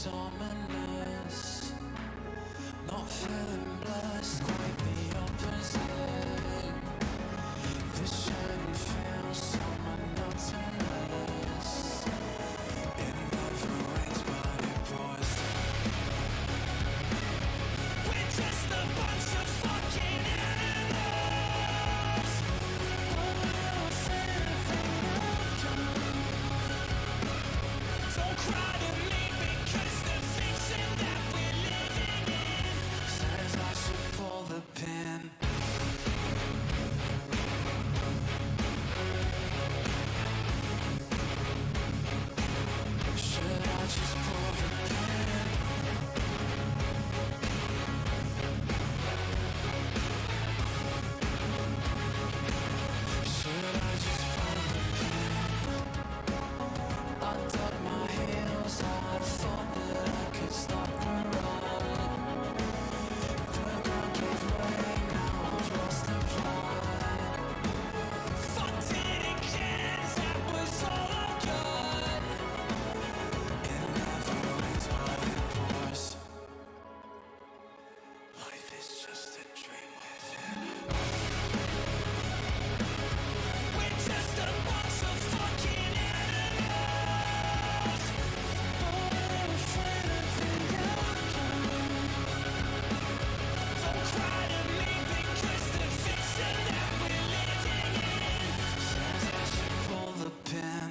seems ominous. Not feeling blessed, quite the opposite. Vision feels so monotonous. It never rains but it pours. We're just a bunch of fucking animals. Don't cry to me because the fiction that we're living in says I should pull the pin. Should I just pull the pin? Should I just pull the pin? I dug my heels, I thought that I could stop the run. The ground gave way, now I've lost the plot. Fucked it again, that was all I've got. It never rains but it pours. Life is just a dream within. We're just a bunch of fucking animals. We're afraid of the outcome. Don't cry to me because the fiction that we're living in says I should pull the pin.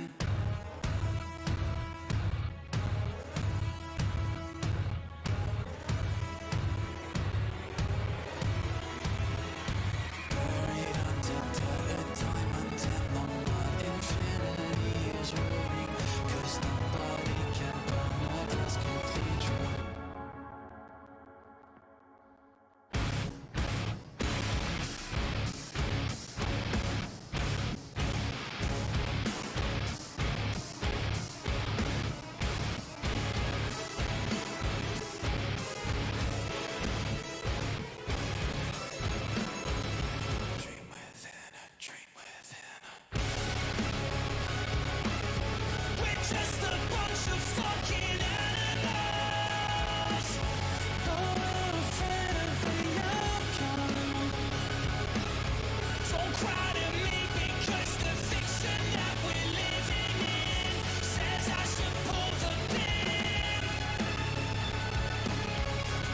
Buried under dirty diamond in the mud, infinity is waiting, 'cause nobody can burn a dust cathedral. Dream within a dream within a. We're just a bunch of fucking animals. We're afraid of the outcome. Don't cry to me because the fiction that we're living in says I should pull the pin.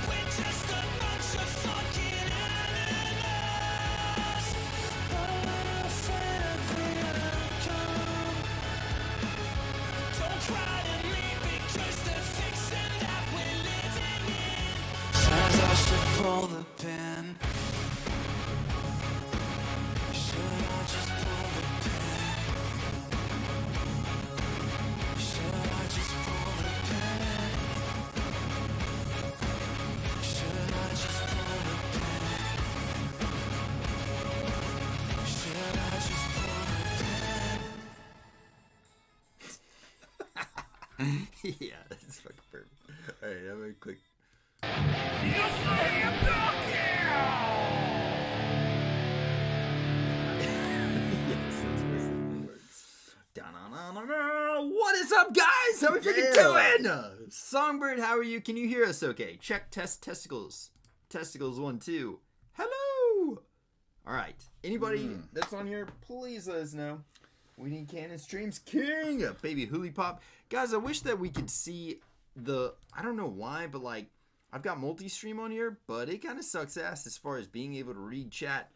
We're just a bunch of fucking animals. We're afraid of the outcome. Don't cry to me because the fiction that we're living in says I should pull the pin. Should I just pull the pin? Should I just pull the pin? Should I just pull the pin? Should I just pull the pin? Yeah, that's fucking perfect. Alright, I'm gonna click. Yes, that's basically works. Da-na-na-na-na. What is up, guys? How we freaking doing? Songbird, how are you? Can you hear us okay? Check test testicles. Testicles 1, 2. Hello! Alright. Anybody that's on here, please let us know. We need Canon Streams King! Baby Hoolie Pop. Guys, I wish that we could see the... I don't know why, but like... I've got multi-stream on here, but it kind of sucks ass as far as being able to read chat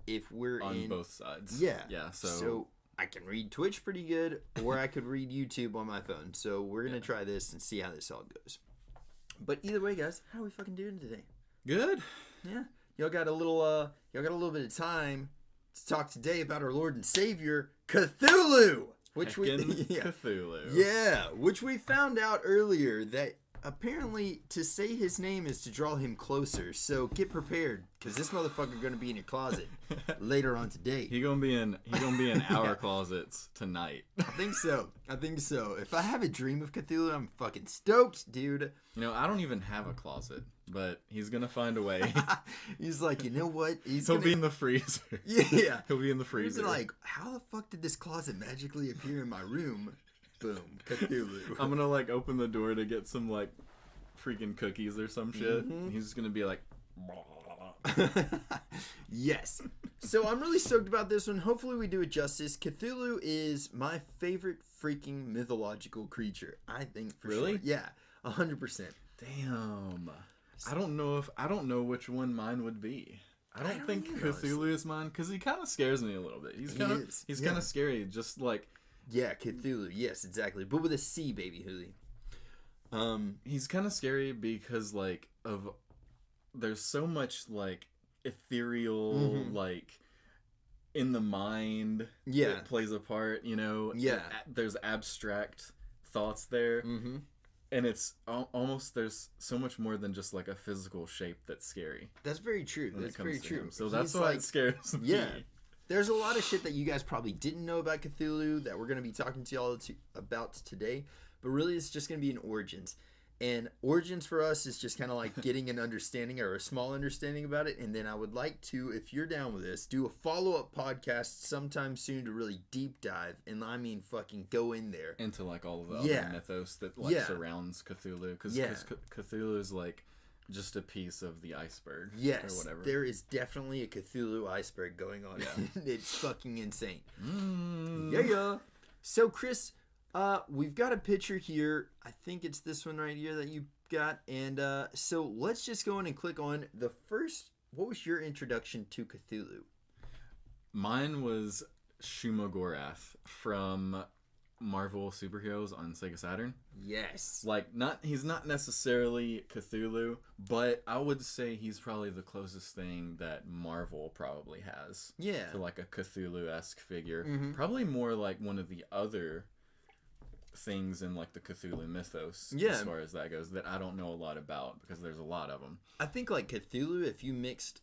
if we're on both sides. Yeah. Yeah, So I can read Twitch pretty good, or I could read YouTube on my phone. So we're going to try this and see how this all goes. But either way, guys, how are we fucking doing today? good. Yeah. Y'all got a little bit of time to talk today about our Lord and Savior, Cthulhu! Which Cthulhu. Yeah, which we found out earlier that apparently to say his name is to draw him closer. So get prepared, because this motherfucker gonna be in your closet later on today. He gonna be in our closets tonight. I think so. If I have a dream of Cthulhu, I'm fucking stoked, dude. You know, I don't even have a closet, but he's gonna find a way. He's like, you know what? He'll be in the freezer. Yeah. He'll be in the freezer. He's like, how the fuck did this closet magically appear in my room? Boom. Cthulhu. I'm gonna like open the door to get some like freaking cookies or some shit. Mhm. He's just gonna be like, Yes. So I'm really stoked about this one. Hopefully we do it justice. Cthulhu is my favorite freaking mythological creature. I think for Really? sure. Yeah, 100%. damn. I don't know which one mine would be. I don't think either, Cthulhu is mine because he kind of scares me a little bit. He's He kind of is, he's yeah. kind of scary. Just like Yeah, Cthulhu. Yes, exactly. But with a C, baby, Huli. he's kind of scary because like of there's so much like ethereal like in the mind Yeah. that plays a part, you know. Yeah. There's abstract thoughts there. Mm-hmm. And it's almost there's so much more than just like a physical shape that's scary. That's very true. When That's it comes very to true. him. So that's He's why like- it scares me. Yeah. There's a lot of shit that you guys probably didn't know about Cthulhu that we're going to be talking to y'all about today. But really, it's just going to be an origins. And origins for us is just kind of like getting an understanding or a small understanding about it. And then I would like to, if you're down with this, do a follow-up podcast sometime soon to really deep dive. And I mean fucking go in there. Into like all of the Yeah. other mythos that like Yeah. surrounds Cthulhu. Because Yeah. Cthulhu is like just a piece of the iceberg. Yes, Or whatever. there is definitely a Cthulhu iceberg going on. Yeah. It's fucking insane. Mm. Yeah. So, Chris, we've got a picture here. I think it's this one right here that you got. And so let's just go in and click on the first. What was your introduction to Cthulhu? Mine was Shumagorath from Marvel Superheroes on Sega Saturn. Yes. Like he's not necessarily Cthulhu, but I would say he's probably the closest thing that Marvel probably has Yeah. to like a Cthulhu-esque figure. Mhm. Probably more like one of the other things in like the Cthulhu mythos Yeah. as far as that goes that I don't know a lot about because there's a lot of them. I think like Cthulhu, if you mixed,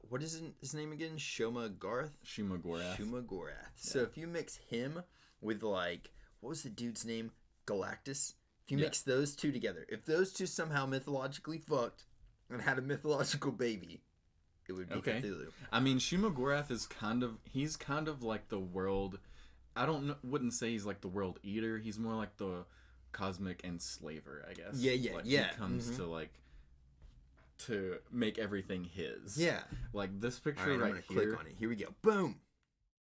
what is his name again? Shumagorath? Shumagorath. Shumagorath. So Yeah. if you mix him with like, what was the dude's name? Galactus. If you Yeah. mix those two together, if those two somehow mythologically fucked and had a mythological baby, it would be Okay. Cthulhu. I mean, Shumagorath is he's kind of like the world. I wouldn't say he's like the world eater. He's more like the cosmic enslaver, I guess. Yeah, like yeah. He comes to like to make everything his. Yeah. Like this All picture right, I'm right gonna here. click on it. Here we go. Boom.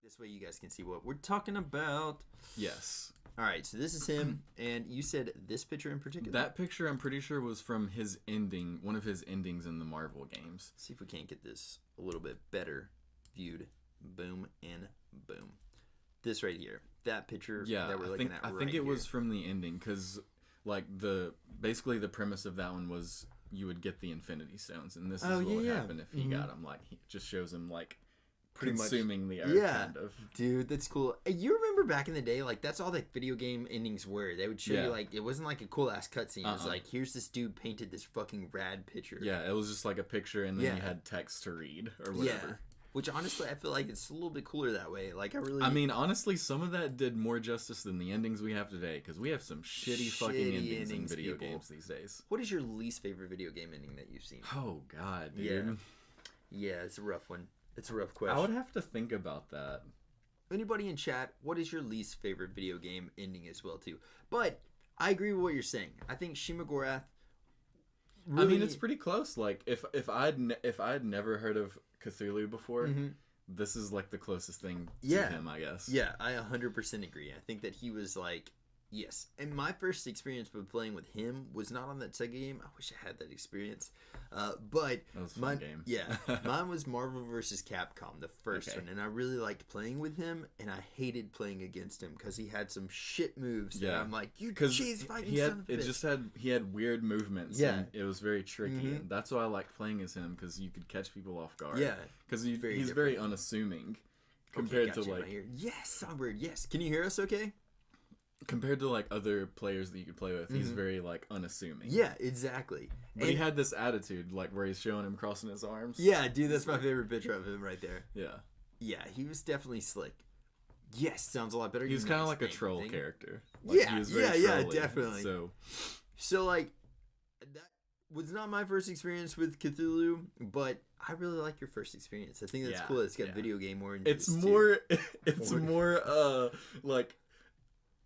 This way you guys can see what we're talking about. Yes. All right, so this is him, and you said this picture in particular. That picture, I'm pretty sure, was from his ending, one of his endings in the Marvel games. See if we can't get this a little bit better viewed. Boom and boom. This right here. That picture Yeah, that we're I looking think at I think right it was here. from the ending because, like, basically the premise of that one was you would get the Infinity Stones, and this is Oh, what yeah, would yeah. happen if he Mhm. got them. Like, he just shows him like Pretty much. consuming the earth, Yeah. kind of. Dude, that's cool. You remember back in the day, like, that's all the video game endings were. They would show Yeah. you, like, it wasn't like a cool ass cutscene. It was Uh-uh. like, here's this dude painted this fucking rad picture. Yeah, it was just like a picture, and then Yeah. you had text to read or Yeah. whatever. Which honestly, I feel like it's a little bit cooler that way. Like, I really. I mean, honestly, some of that did more justice than the endings we have today, because we have some shitty fucking Shitty endings in endings, video people. games these days. What is your least favorite video game ending that you've seen? Oh God, dude. Yeah. Yeah, it's a rough one. It's a rough question. I would have to think about that. Anybody in chat, what is your least favorite video game ending as well too? But I agree with what you're saying. I think Shumagorath. I mean, it's pretty close. Like, if I'd never heard of Cthulhu before, Mhm. this is like the closest thing to Yeah. him, I guess. Yeah, I 100% agree. I think that he was like, yes. And my first experience with playing with him was not on that Sega game. I wish I had that experience. But That was a fun mine, game. yeah, mine was Marvel vs. Capcom, the first Okay. one, and I really liked playing with him, and I hated playing against him because he had some shit moves. That Yeah. I'm like, you Because cheese fighting he son of a bitch. he had weird movements. Yeah. And it was very tricky. Mhm. And that's why I liked playing as him, because you could catch people off guard. Yeah, Because very he's very unassuming compared okay, to gotcha, like right here. Yes, Songbird. Yes, can you hear us? Okay. compared to like other players that you could play with. He's Mhm. very like unassuming. Yeah, exactly. But he had this attitude, like where he's showing him crossing his arms. Yeah, dude, that's my favorite picture of him right there. Yeah. Yeah, he was definitely slick. Yes, sounds a lot better. He was You kind of nice like a thing, troll thing. character. Like, Yeah, he was very yeah, trolly, definitely. So like, that was not my first experience with Cthulhu, but I really like your first experience. I think that's Yeah, cool. It's got yeah. video game oranges. it's more, it's Or- more, like,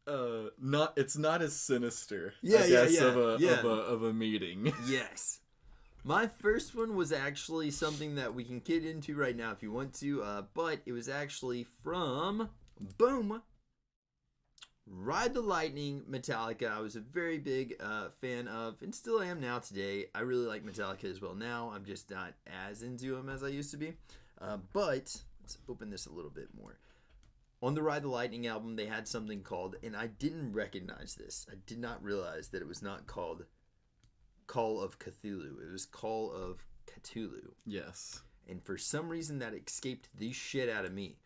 it's not as sinister. Yeah, I guess, yeah. of a meeting. Yes. My first one was actually something that we can get into right now if you want to, but it was actually from, boom, Ride the Lightning, Metallica. I was a very big fan of, and still am now today. I really like Metallica as well now. I'm just not as into them as I used to be. But let's open this a little bit more. On the Ride the Lightning album, they had something called, and I didn't recognize this. I did not realize that it was not called Call of Cthulhu. It was Call of Cthulhu. Yes. And for some reason that escaped the shit out of me.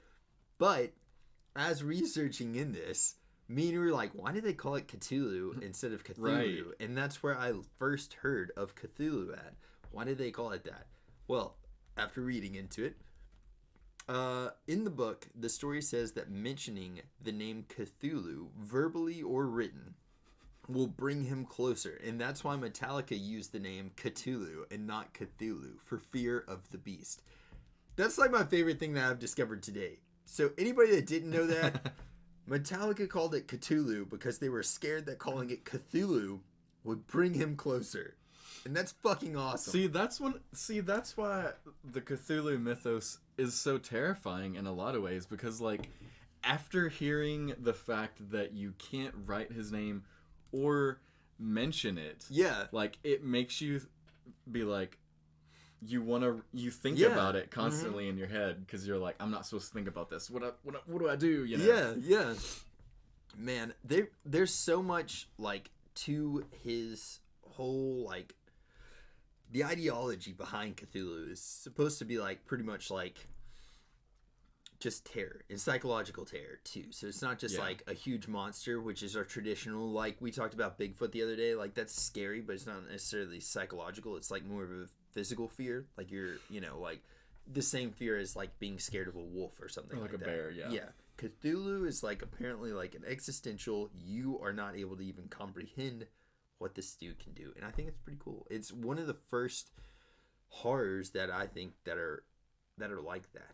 But as researching in this, me and you were like, why did they call it Cthulhu instead of Cthulhu? Right. And that's where I first heard of Cthulhu at. Why did they call it that? Well, after reading into it, in the book, the story says that mentioning the name Cthulhu, verbally or written, will bring him closer. And that's why Metallica used the name Cthulhu and not Cthulhu, for fear of the beast. That's like my favorite thing that I've discovered today. So anybody that didn't know that, Metallica called it Cthulhu because they were scared that calling it Cthulhu would bring him closer. And that's fucking awesome. See, that's why the Cthulhu mythos is so terrifying in a lot of ways, because like after hearing the fact that you can't write his name or mention it, yeah, like it makes you be like, you think Yeah. about it constantly in your head, because you're like, I'm not supposed to think about this. What do I do? You know? Yeah. Man, there's so much like to his whole like the ideology behind Cthulhu is supposed to be like pretty much like just terror and psychological terror too. So it's not just like a huge monster, which is our traditional, like we talked about Bigfoot the other day, like that's scary, but it's not necessarily psychological. It's like more of a physical fear, like you're, like the same fear as like being scared of a wolf or something Like like a that. bear, yeah. Yeah. Cthulhu is like apparently like an existential, you are not able to even comprehend what this dude can do. And I think it's pretty cool. It's one of the first horrors that I think that are like that.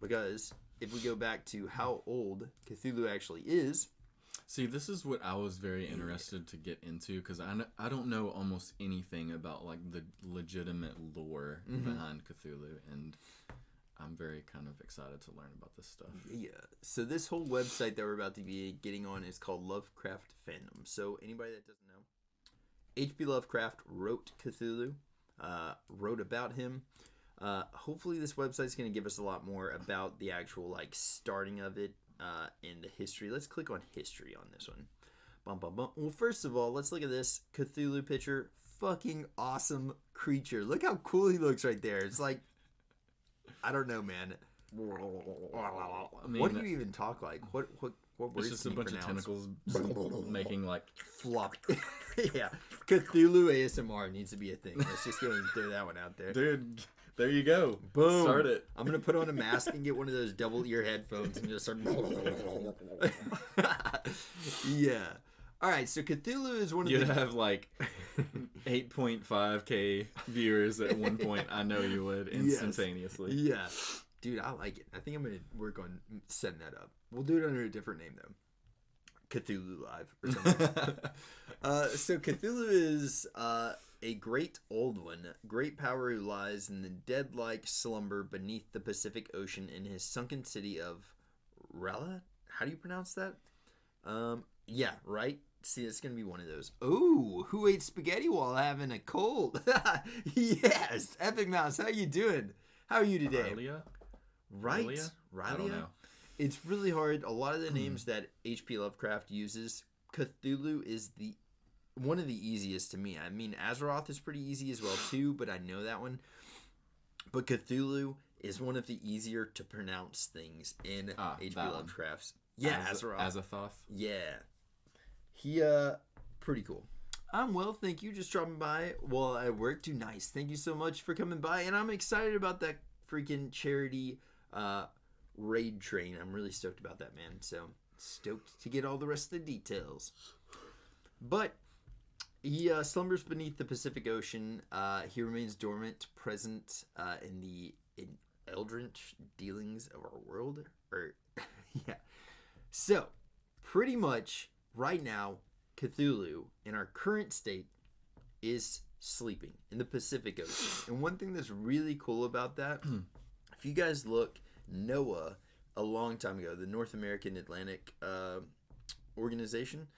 Because if we go back to how old Cthulhu actually is. See, this is what I was very interested to get into, because I don't know almost anything about like the legitimate lore behind Cthulhu, and I'm very kind of excited to learn about this stuff. Yeah. So this whole website that we're about to be getting on is called Lovecraft Fandom. So anybody that doesn't know, H.P. Lovecraft wrote Cthulhu, wrote about him. Hopefully this website's going to give us a lot more about the actual like starting of it and the history. Let's click on history on this one. Bum, bum, bum. Well, first of all, let's look at this Cthulhu picture. Fucking awesome creature. Look how cool he looks right there. It's like, I don't know, man. I mean, What do you even talk like? What words it's just can a you bunch pronounce? of tentacles making like Flop. Yeah. Cthulhu ASMR needs to be a thing. Let's just go and throw that one out there. dude. There you go. Boom. Start it. I'm going to put on a mask and get one of those double ear headphones and just start. Yeah. All right. So Cthulhu is one of You'd the. have like 8.5K viewers at one point. I know you would instantaneously. Yeah. Dude, I like it. I think I'm going to work on setting that up. We'll do it under a different name, though. Cthulhu Live or something. So Cthulhu is a great old one, great power who lies in the dead-like slumber beneath the Pacific Ocean in his sunken city of Rella? How do you pronounce that? Yeah, right? See, it's going to be one of those. Oh, who ate spaghetti while having a cold? Yes! Epic Mouse, how you doing? How are you today? Aurelia? Right? Aurelia? Riley? I don't know. It's really hard. A lot of the names that H.P. Lovecraft uses, Cthulhu is one of the easiest to me. I mean, Azeroth is pretty easy as well too, but I know that one. But Cthulhu is one of the easier to pronounce things in H.P. Lovecraft's. Yeah, Azeroth. Azathoth. Yeah. He pretty cool. I'm well, thank you. Just dropping by while I work. Too nice. Thank you so much for coming by, and I'm excited about that freaking charity raid train. I'm really stoked about that, man. So stoked to get all the rest of the details. But he slumbers beneath the Pacific Ocean. He remains dormant, present in the eldritch dealings of our world. Yeah. So, pretty much, right now, Cthulhu, in our current state, is sleeping in the Pacific Ocean. And one thing that's really cool about that, if you guys look, NOAA, a long time ago, the North American Atlantic Organization,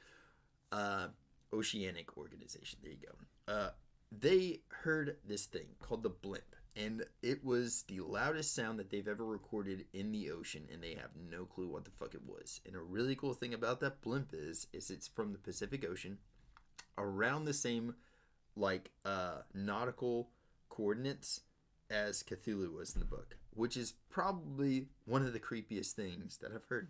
Oceanic Organization, there you go. They heard this thing called the blimp, and it was the loudest sound that they've ever recorded in the ocean, and they have no clue what the fuck it was. And a really cool thing about that blimp is it's from the Pacific Ocean, around the same nautical coordinates as Cthulhu was in the book, which is probably one of the creepiest things that I've heard.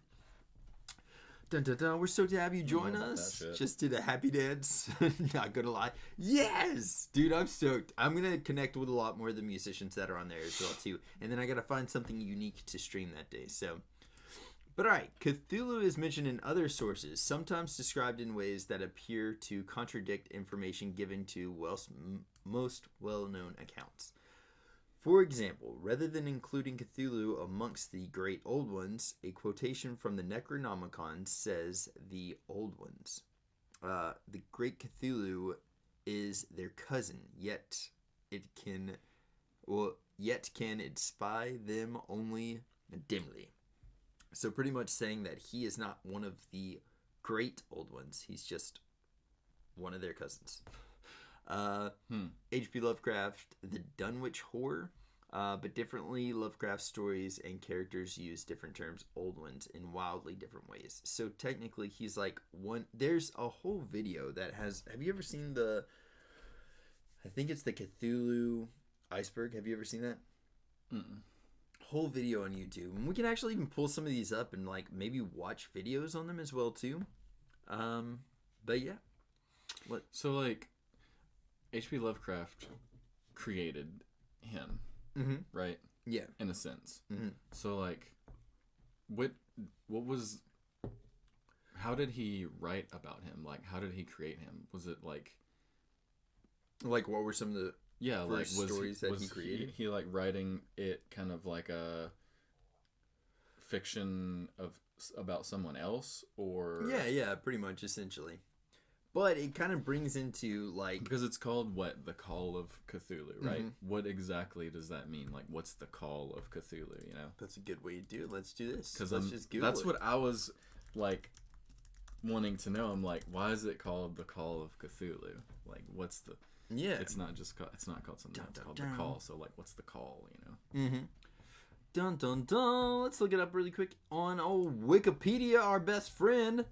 Dun, dun, dun. We're stoked to have you join us. Just did a happy dance. Not gonna lie. Yes! Dude, I'm stoked. I'm gonna connect with a lot more of the musicians that are on there as well, too. And then I gotta find something unique to stream that day, so... But alright, Cthulhu is mentioned in other sources, sometimes described in ways that appear to contradict information given to most well-known accounts. For example, rather than including Cthulhu amongst the Great Old Ones, a quotation from the Necronomicon says the Old Ones. The Great Cthulhu is their cousin, yet can it spy them only dimly. So pretty much saying that he is not one of the Great Old Ones, he's just one of their cousins. H.P. Lovecraft, the Dunwich Horror, but differently, Lovecraft stories and characters use different terms, Old Ones, in wildly different ways. So technically, he's like one. There's a whole video that has. Have you ever seen I think it's the Cthulhu iceberg. Have you ever seen that? Mm-mm. Whole video on YouTube, and we can actually even pull some of these up and maybe watch videos on them as well too. But yeah, what? So H.P. Lovecraft created him, right? Yeah, in a sense. Mm-hmm. So what was? How did he write about him? How did he create him? Was it what were some of the first stories that he created? He writing it kind of like a fiction about someone else, or yeah, pretty much, essentially. But it kind of brings into because it's called the Call of Cthulhu, right? Mm-hmm. What exactly does that mean? What's the Call of Cthulhu? You know, that's a good way to do it. Let's do this. Because just Google that's what I was wanting to know. I'm why is it called the Call of Cthulhu? What's the It's not called something. It's called the Call. So what's the call? You know. Mm-hmm. Dun dun dun. Let's look it up really quick on old Wikipedia, our best friend.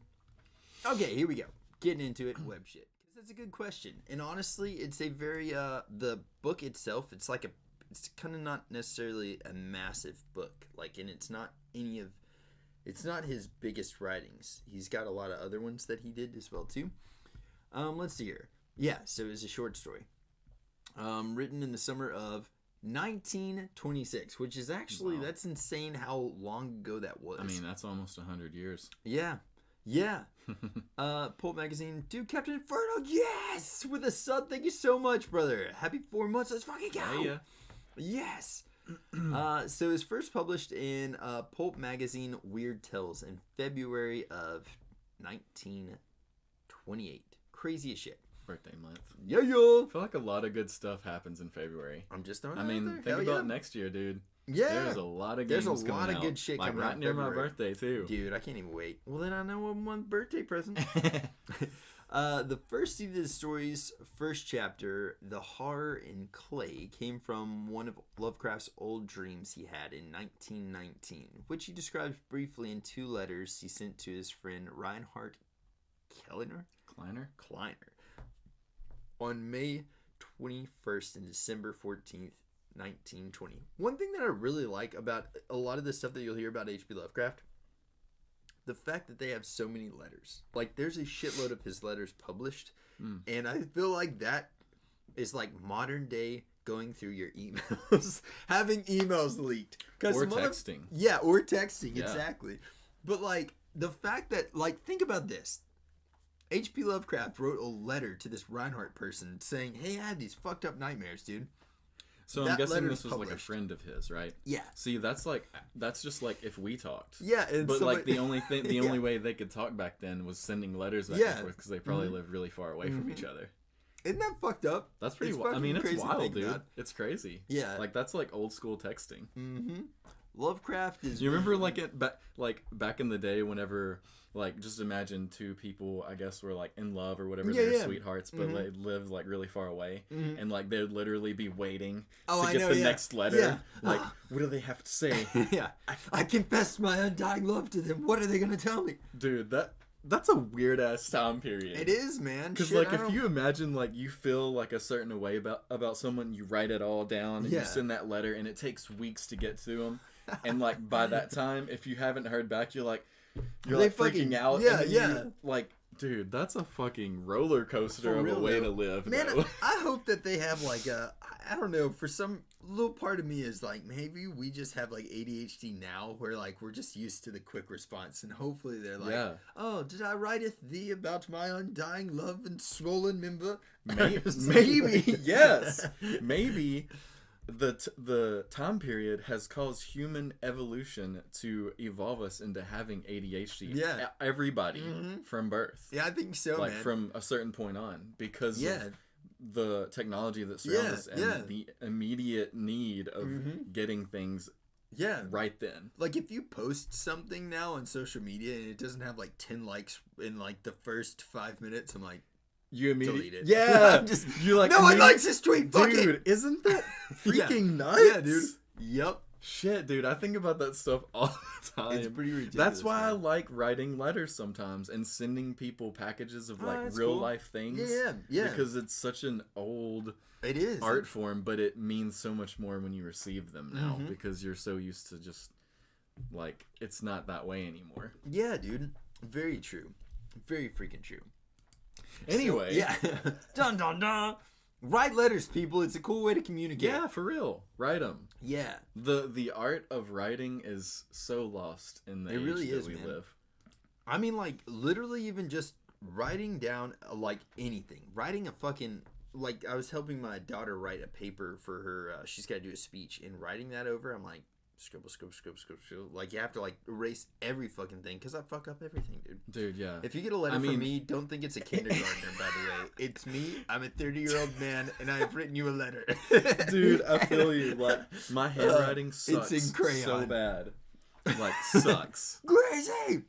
Okay, here we go. Getting into it, web shit. Because that's a good question. And honestly, it's a very, the book itself, it's kind of not necessarily a massive book. And it's not it's not his biggest writings. He's got a lot of other ones that he did as well, too. Let's see here. Yeah, so it's a short story. Written in the summer of 1926, which is actually, that's insane how long ago that was. I mean, that's almost 100 years. Yeah. Yeah. Pulp Magazine. Dude, Captain Inferno, yes! With a sub, thank you so much, brother. Happy 4 months, let's fucking go! Yeah. Yes! So it was first published in Pulp Magazine Weird Tales in February of 1928. Crazy as shit. Birthday month. Yo! I feel like a lot of good stuff happens in February. I'm just throwing think about next year, dude. Yeah. There's a lot of games coming out. Good shit coming out right near my birthday, too. Dude, I can't even wait. Well, then I know I'm one birthday present. The first of the story's first chapter, The Horror in Clay, came from one of Lovecraft's old dreams he had in 1919, which he describes briefly in 2 letters he sent to his friend Reinhard Kleiner on May 21st and December 14th, 1920. One thing that I really like about a lot of the stuff that you'll hear about H.P. Lovecraft, the fact that they have so many letters. There's a shitload of his letters published, and I feel like that is modern day going through your emails, having emails leaked. Or texting. Yeah, or texting, exactly. But the fact that, think about this. H.P. Lovecraft wrote a letter to this Reinhardt person saying, hey, I had these fucked up nightmares, dude. So I'm that guessing letter's this was like a published. friend of his, right? Yeah. See, that's just like if we talked. Yeah, and But somebody- like the only thing, the Yeah. only way they could talk back then was sending letters back Yeah. and forth because they probably Mhm. lived really far away from each other. Isn't that fucked up? That's pretty. It's I mean, fucking it's crazy to wild, think dude. about. It's crazy. Yeah. Like that's like old school texting. Mm-hmm. Lovecraft is. You remember like back in the day, whenever like just imagine two people, I guess, were like in love or whatever, Yeah, they're yeah. sweethearts, but Mhm. they lived like really far away, Mhm. and like they'd literally be waiting Oh, to I get know, the yeah. next letter. Yeah. Like, what do they have to say? Yeah. I confessed my undying love to them. What are they gonna tell me? Dude, that's a weird ass time period. It is, man. Because Shit, like I if don't- you imagine like you feel like a certain way about someone, you write it all down and Yeah. you send that letter, and it takes weeks to get to them, and like by that time, if you haven't heard back, you're like They freaking fucking- out. yeah, and yeah. you, like, dude, that's a fucking roller coaster For of real, a way though. to live. Man, though. I hope that they have like a, I don't know, for some little part of me is like, maybe we just have like ADHD now where like we're just used to the quick response, and hopefully they're like, Yeah. oh, did I writeth thee about my undying love and swollen member? Maybe yes, maybe the time period has caused human evolution to evolve us into having ADHD. Yeah. Everybody Mhm. from birth. Yeah, I think so, Like man. from a certain point on, because Yeah. of the technology that surrounds Yeah, us and yeah. the immediate need of Mhm. getting things Yeah. right then. Like if you post something now on social media and it doesn't have like 10 likes in like the first 5 minutes, I'm like, You immediately, delete it. yeah, I'm just, you like no one immedi- likes this tweet. Fuck it. dude. Isn't that Yeah. freaking nuts? Yeah, dude. Yep. Shit, dude, I think about that stuff all the time. It's pretty ridiculous. That's why I man. like writing letters sometimes and sending people packages of Oh, like that's real cool. life things. Yeah. Because it's such an old it is art form, but it means so much more when you receive them now Mhm. because you're so used to just like it's not that way anymore. Yeah, dude. Very true. Very freaking true. Anyway, So, yeah. Dun dun dun. Write letters, people. It's a cool way to communicate. yeah, for real, write them. Yeah. The art of writing is so lost in the It age really that is, we man. live. I mean, like, literally even just writing down, like, anything. Writing a fucking, like, I was helping my daughter write a paper for her, she's got to do a speech, and writing that over, I'm like, scribble, scribble, scribble, scribble, scribble. Like, you have to, like, erase every fucking thing, because I fuck up everything, dude. Dude, yeah. If you get a letter I from mean- me, don't think it's a kindergartner, by the way. It's me. I'm a 30-year-old man, and I have written you a letter. Dude, I feel you. Like, my handwriting sucks in crayon. so bad. Like, sucks. Crazy!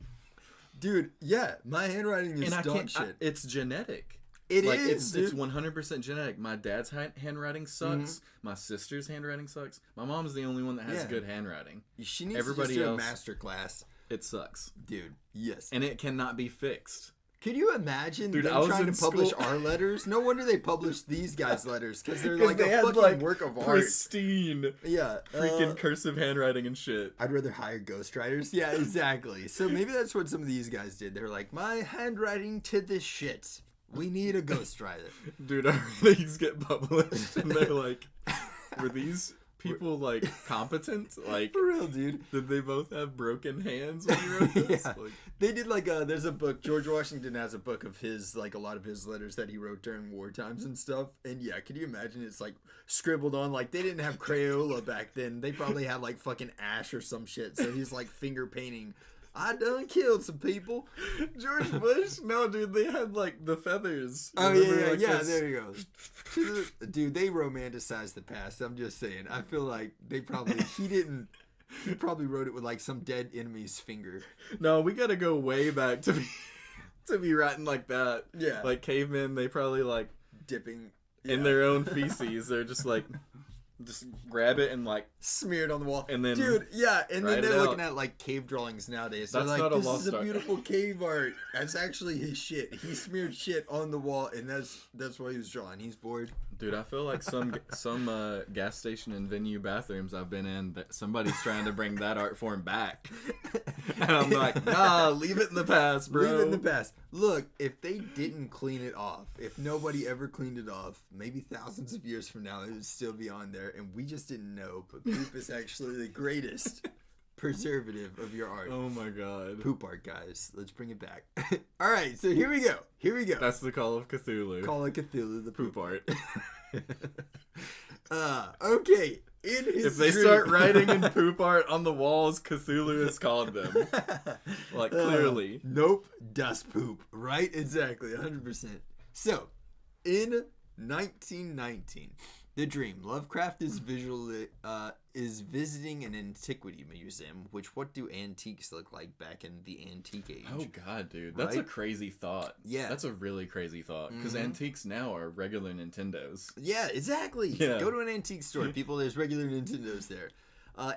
Dude, yeah, my handwriting is And I dog can't. shit. It's genetic. It like is, it's dude. 100% genetic. My dad's handwriting sucks. My sister's handwriting sucks. My mom's the only one that has Yeah. good handwriting. She needs Everybody to just do else- a master class. It sucks, Dude, yes. and it cannot be fixed. Can you imagine Dude, I them was trying in to publish school- our letters? No wonder they published these guys' letters, because they're 'Cause like they a had, fucking like, work of art. Pristine, Yeah. freaking cursive handwriting and shit. I'd rather hire ghostwriters. Yeah, exactly. So maybe that's what some of these guys did. They're like, my handwriting to this shit. We need a ghostwriter. Dude, our things get published, and they're like, were these people like competent? Like, For real, dude. did they both have broken hands when you wrote this? Yeah. Like, They did like there's a book, George Washington has a book of his, like a lot of his letters that he wrote during war times and stuff. And yeah, can you imagine it's like scribbled on, like they didn't have Crayola back then. They probably had like fucking ash or some shit. So he's like finger painting. I done killed some people. George Bush? No, dude, they had like the feathers. Oh Remember, yeah, like, yeah, this- there you go. Dude, they romanticize the past. I'm just saying. I feel like they probably he probably wrote it with like some dead enemy's finger. No, we gotta go way back to be to be writing like that. Yeah. Like cavemen, they probably like Dipping in yeah. their own feces. They're just like just grab it and like smeared on the wall. and then Dude, yeah, and then write they're it looking out. at like cave drawings nowadays. That's They're like, not a this lost is a art." beautiful cave art. That's actually his shit. He smeared shit on the wall, and that's what he was drawing. He's bored. Dude, I feel like some gas station and venue bathrooms I've been in that somebody's trying to bring that art form back. And I'm like, nah, leave it in the past, bro. Leave it in the past. Look, if they didn't clean it off, if nobody ever cleaned it off, maybe thousands of years from now, it would still be on there, and we just didn't know. But poop is actually the greatest preservative of your art. Oh my god. Poop art, guys. Let's bring it back. All right, so here we go. Here we go. That's the Call of Cthulhu. Call it Cthulhu, the poop art. Okay. In his If they dream- start writing in poop art on the walls, Cthulhu has called them. Like, clearly. Nope. Dust poop. Right? Exactly. 100%. So, in 1919, The Dream, Lovecraft is visiting an antiquity museum. What do antiques look like back in the antique age? Oh god, dude, that's a Right? crazy thought. Yeah. That's a really crazy thought because Mhm. antiques now are regular Nintendos. Yeah, exactly. Yeah. Go to an antique store, people. There's regular Nintendos there.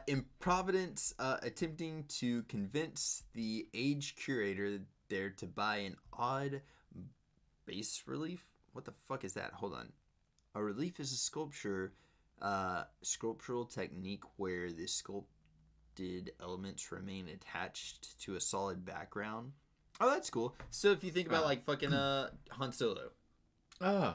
In Providence, attempting to convince the age curator there to buy an odd bas relief. What the fuck is that? Hold on. A relief is a sculptural technique where the sculpted elements remain attached to a solid background. Oh, that's cool. So if you think about like fucking Han Solo,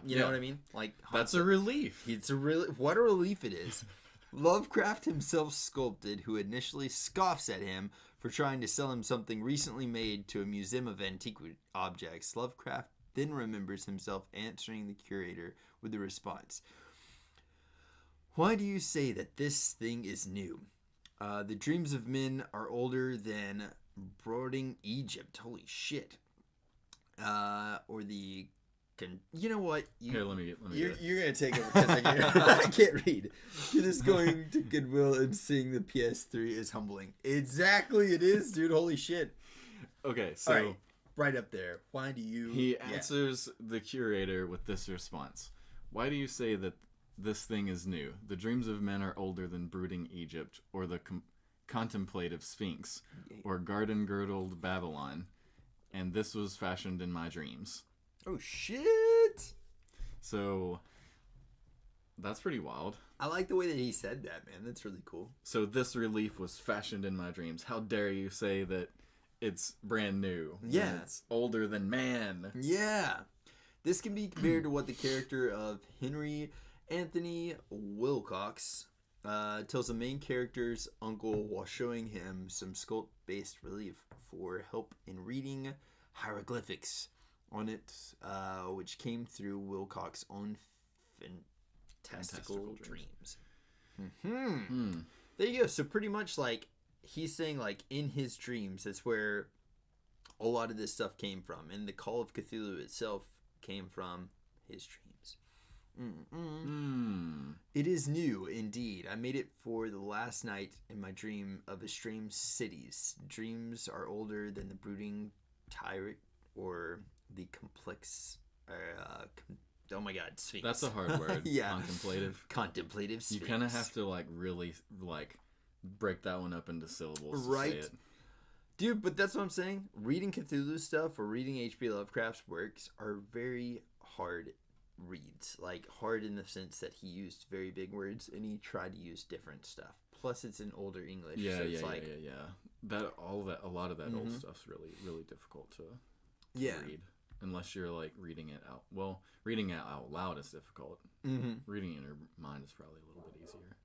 you know what I mean? Like That's a relief. It's a really what a relief it is. Lovecraft himself sculpted, who initially scoffs at him for trying to sell him something recently made to a museum of antique objects. Lovecraft then remembers himself answering the curator with the response, "Why do you say that this thing is new? The dreams of men are older than brooding Egypt." Holy shit. Or the... You know what? Here, let me You're get it. going to take over because I can't read. You're just going to Goodwill and seeing the PS3 is humbling. Exactly, it is, dude. Holy shit. Okay, so All right, right up there. Why do you... he answers the curator with this response. Why do you say that this thing is new? The dreams of men are older than brooding Egypt, or the contemplative Sphinx, or garden-girdled Babylon, and this was fashioned in my dreams. Oh, shit. So, that's pretty wild. I like the way that he said that, man. That's really cool. So this relief was fashioned in my dreams. How dare you say that it's brand new? when Yeah. It's older than man. Yeah. This can be compared to what the character of Henry Anthony Wilcox tells the main character's uncle while showing him some sculpt-based relief for help in reading hieroglyphics on it, which came through Wilcox's own fantastical dreams. There you go. So pretty much like he's saying like in his dreams, that's where a lot of this stuff came from. And the Call of Cthulhu itself came from his dreams. It is new, indeed. I made it for the last night in my dream of strange cities. Dreams are older than the brooding tyrant or the complex... oh my god, Sphinx. That's a hard word. Yeah. Contemplative. Contemplative Sphinx. You kind of have to like really like break that one up into syllables. Right. To say it. Dude, but that's what I'm saying. Reading Cthulhu stuff or reading H.P. Lovecraft's works are very hard reads. Like, hard in the sense that he used very big words and he tried to use different stuff. Plus, it's in older English. Yeah, so yeah, it's like, yeah. A lot of that old stuff's really, really difficult to read. Unless you're like reading it out. Well, reading it out loud is difficult. Reading it in your mind is probably a little bit easier.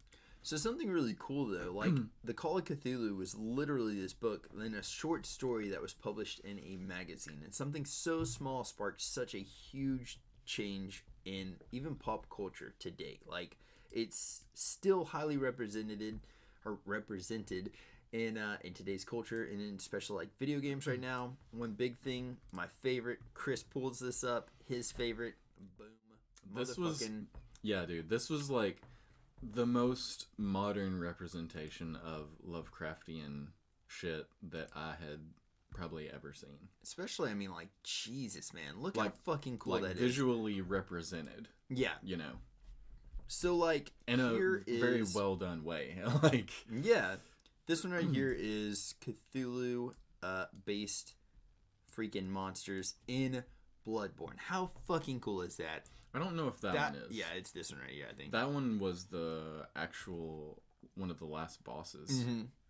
So something really cool though, like The Call of Cthulhu was literally this book, then a short story that was published in a magazine. And something so small sparked such a huge change in even pop culture today. Like, it's still highly represented in today's culture and in special like video games right now. One big thing, my favorite, Chris pulls this up, his favorite, boom. This was like the most modern representation of Lovecraftian shit that I had probably ever seen. Especially, I mean, like, Jesus, man. Look Like- how fucking cool Like that is. visually represented, Yeah. you know, So, like, in a here very is... well done way. Like, Yeah. This one right here is Cthulhu based freaking monsters in Bloodborne. How fucking cool is that? I don't know if that one is. Yeah, it's this one right here, I think. That one was the actual one of the last bosses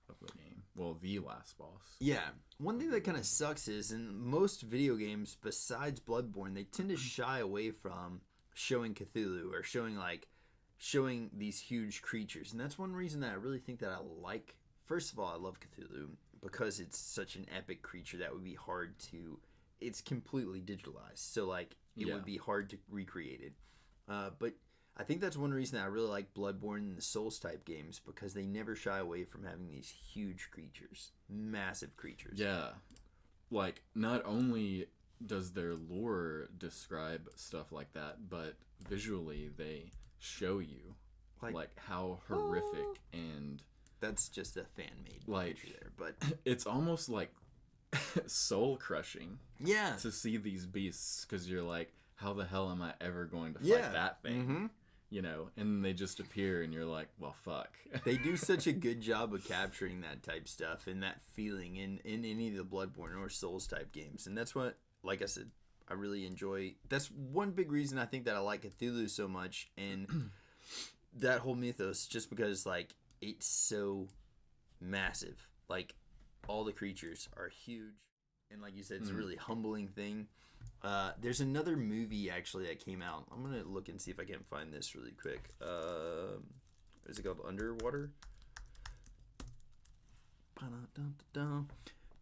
of the game. Well, the last boss. Yeah. One thing that kind of sucks is in most video games, besides Bloodborne, they tend to shy away from showing Cthulhu or showing these huge creatures. And that's one reason that I really think that I like. First of all, I love Cthulhu because it's such an epic creature that would be hard to... It's completely digitalized. So, like, it would be hard to recreate it. But I think that's one reason I really like Bloodborne and the Souls type games, because they never shy away from having these huge creatures, massive creatures. Yeah. Like, not only does their lore describe stuff like that, but visually they show you like how horrific and that's just a fan made like picture there, but it's almost like soul crushing. Yeah. To see these beasts, because you're like, how the hell am I ever going to fight that thing? Mm-hmm. You know, and they just appear, and you're like, well, fuck. They do such a good job of capturing that type stuff and that feeling in any of the Bloodborne or Souls type games. And that's what, like I said, I really enjoy. That's one big reason I think that I like Cthulhu so much and that whole mythos, just because, like, it's so massive. Like, all the creatures are huge. And like you said, it's a really humbling thing. There's another movie actually that came out. I'm gonna look and see if I can find this really quick. Is it called Underwater?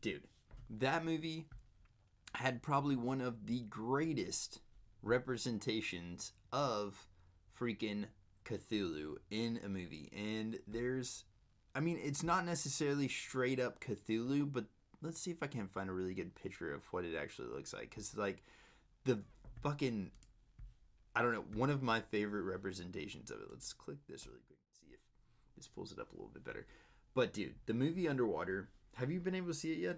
Dude, that movie had probably one of the greatest representations of freaking Cthulhu in a movie. And it's not necessarily straight up Cthulhu, but let's see if I can find a really good picture of what it actually looks like. Because, like, the fucking, I don't know, one of my favorite representations of it. Let's click this really quick and see if this pulls it up a little bit better. But, dude, the movie Underwater, have you been able to see it yet?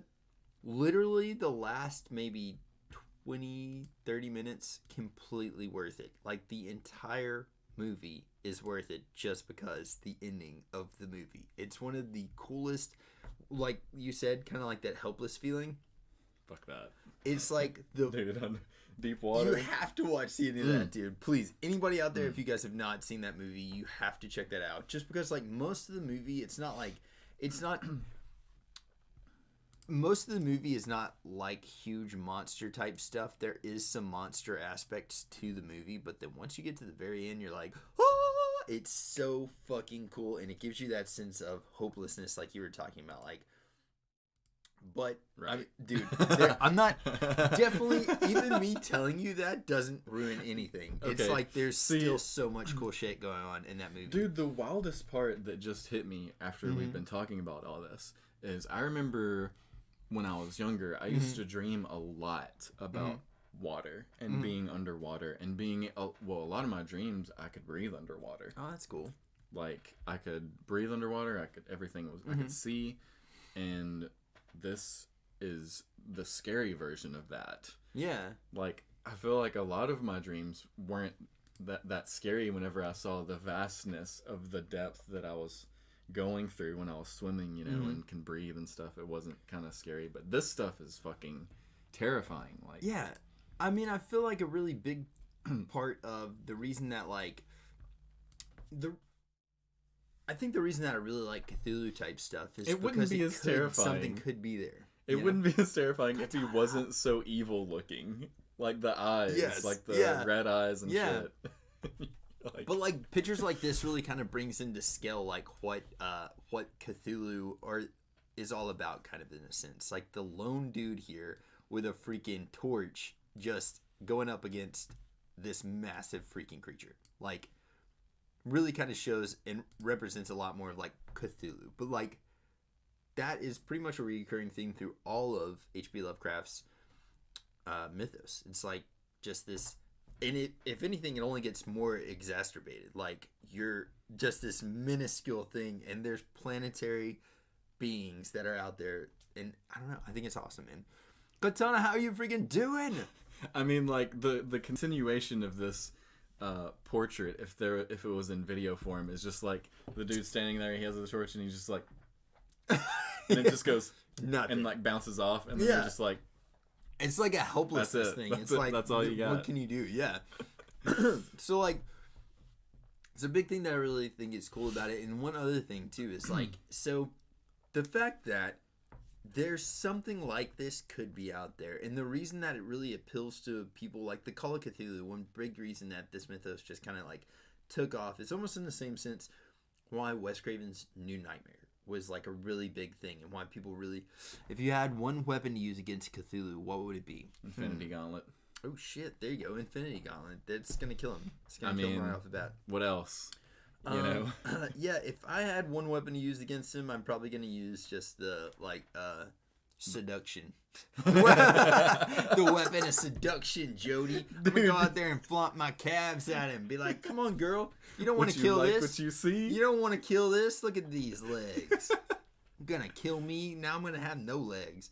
Literally the last maybe 20, 30 minutes, completely worth it. Like, the entire movie is worth it just because the ending of the movie. It's one of the coolest, like you said, kind of like that helpless feeling. Fuck that. It's like the dude on deep water. You have to watch the end of that, dude. Please, anybody out there, if you guys have not seen that movie, you have to check that out. Just because, like, most of the movie, most of the movie is not like huge monster type stuff. There is some monster aspects to the movie, but then once you get to the very end, you're like, oh, it's so fucking cool, and it gives you that sense of hopelessness, like you were talking about, like. But right. Dude, I'm not definitely even me telling you that doesn't ruin anything. Okay. It's like there's still so much cool shit going on in that movie. Dude, the wildest part that just hit me after we've been talking about all this is I remember when I was younger, I used to dream a lot about water and being underwater and being a lot of my dreams I could breathe underwater. Oh, that's cool. Like I could breathe underwater. I could see, and this is the scary version of that. Yeah. Like, I feel like a lot of my dreams weren't that scary whenever I saw the vastness of the depth that I was going through when I was swimming, you know, and can breathe and stuff. It wasn't kind of scary, but this stuff is fucking terrifying. Like, yeah. I mean, I feel like a really big part of the reason that, like, I think the reason that I really like Cthulhu type stuff is because something could be there. It wouldn't be as terrifying if he wasn't so evil looking. Like the eyes, like the red eyes and shit. But like pictures like this really kind of brings into scale like what Cthulhu is all about, kind of, in a sense. Like the lone dude here with a freaking torch just going up against this massive freaking creature. Like, really kind of shows and represents a lot more of like Cthulhu. But like that is pretty much a recurring theme through all of H.P. Lovecraft's mythos. It's like just this, and if anything, it only gets more exacerbated. Like, you're just this minuscule thing, and there's planetary beings that are out there, and I don't know, I think it's awesome, man. Katana, how are you freaking doing? I mean, like the continuation of this portrait, if it was in video form, is just like the dude standing there, he has the torch, and he's just like, and it just goes nothing, and like bounces off, and then you're just like, it's like a helplessness thing. It's like, that's all you got. What can you do? Yeah. So like, it's a big thing that I really think is cool about it. And one other thing too is like, so the fact that there's something like this could be out there, and the reason that it really appeals to people, like the Call of Cthulhu, one big reason that this mythos just kind of like took off, it's almost in the same sense why Wes Craven's New Nightmare was like a really big thing, and why people really, if you had one weapon to use against Cthulhu, what would it be? Infinity Gauntlet. Oh shit, there you go, Infinity Gauntlet. That's gonna kill him. It's gonna kill him right off the bat. What else? You know? Yeah, if I had one weapon to use against him, I'm probably gonna use just the seduction. The weapon of seduction, Jody. I'm gonna go out there and flaunt my calves at him. Be like, come on, girl. You don't want to kill this. What you see? You don't want to kill this. Look at these legs. You're gonna kill me. Now I'm gonna have no legs.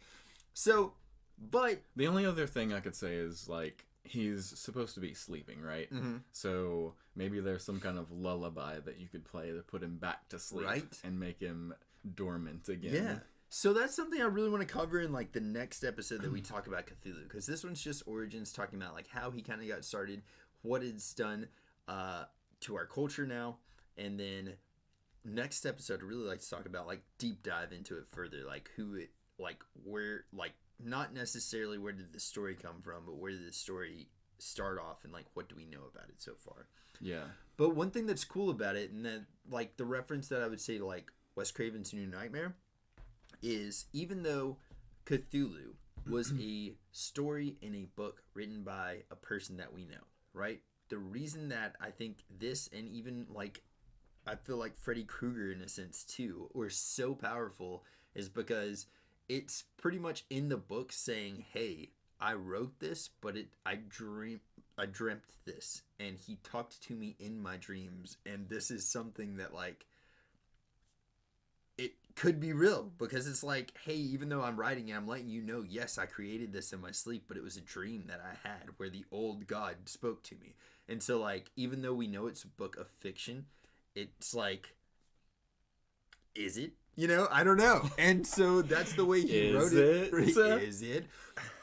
So, but the only other thing I could say is like he's supposed to be sleeping, right? Mm-hmm. So maybe there's some kind of lullaby that you could play to put him back to sleep, right? And make him dormant again. Yeah. So that's something I really want to cover in like the next episode that we talk about Cthulhu, because this one's just origins, talking about like how he kind of got started, what it's done to our culture now, and then next episode I'd really like to talk about like deep dive into it further, like who it, like where, like not necessarily where did the story come from, but where did the story start off, and like what do we know about it so far. Yeah. But one thing that's cool about it, and then like the reference that I would say to like Wes Craven's New Nightmare, is even though Cthulhu was a story in a book written by a person that we know, right? The reason that I think this, and even like I feel like Freddy Krueger in a sense too, were so powerful, is because it's pretty much in the book saying, hey, I wrote this, but I dreamt this, and he talked to me in my dreams, and this is something that like it could be real, because it's like, hey, even though I'm writing it, I'm letting you know, yes, I created this in my sleep, but it was a dream that I had where the old God spoke to me. And so like, even though we know it's a book of fiction, it's like, is it? You know, I don't know. And so that's the way he wrote it. Is it?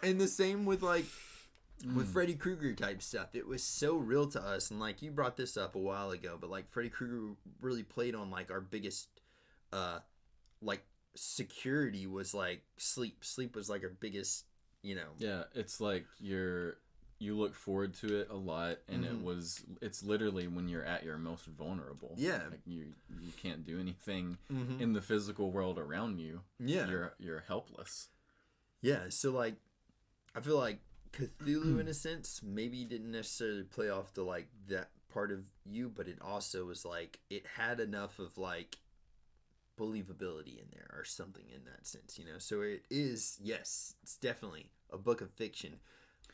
And the same with like with Freddy Krueger type stuff. It was so real to us, and like you brought this up a while ago, but like Freddy Krueger really played on like our biggest like security was like sleep. Sleep was like our biggest, you know. Yeah, it's like you look forward to it a lot, and it's literally when you're at your most vulnerable. Yeah. Like you can't do anything in the physical world around you. Yeah. You're helpless. Yeah, so like I feel like Cthulhu in a sense maybe didn't necessarily play off the like that part of you, but it also was like it had enough of like believability in there or something in that sense, you know. So it is, yes, it's definitely a book of fiction.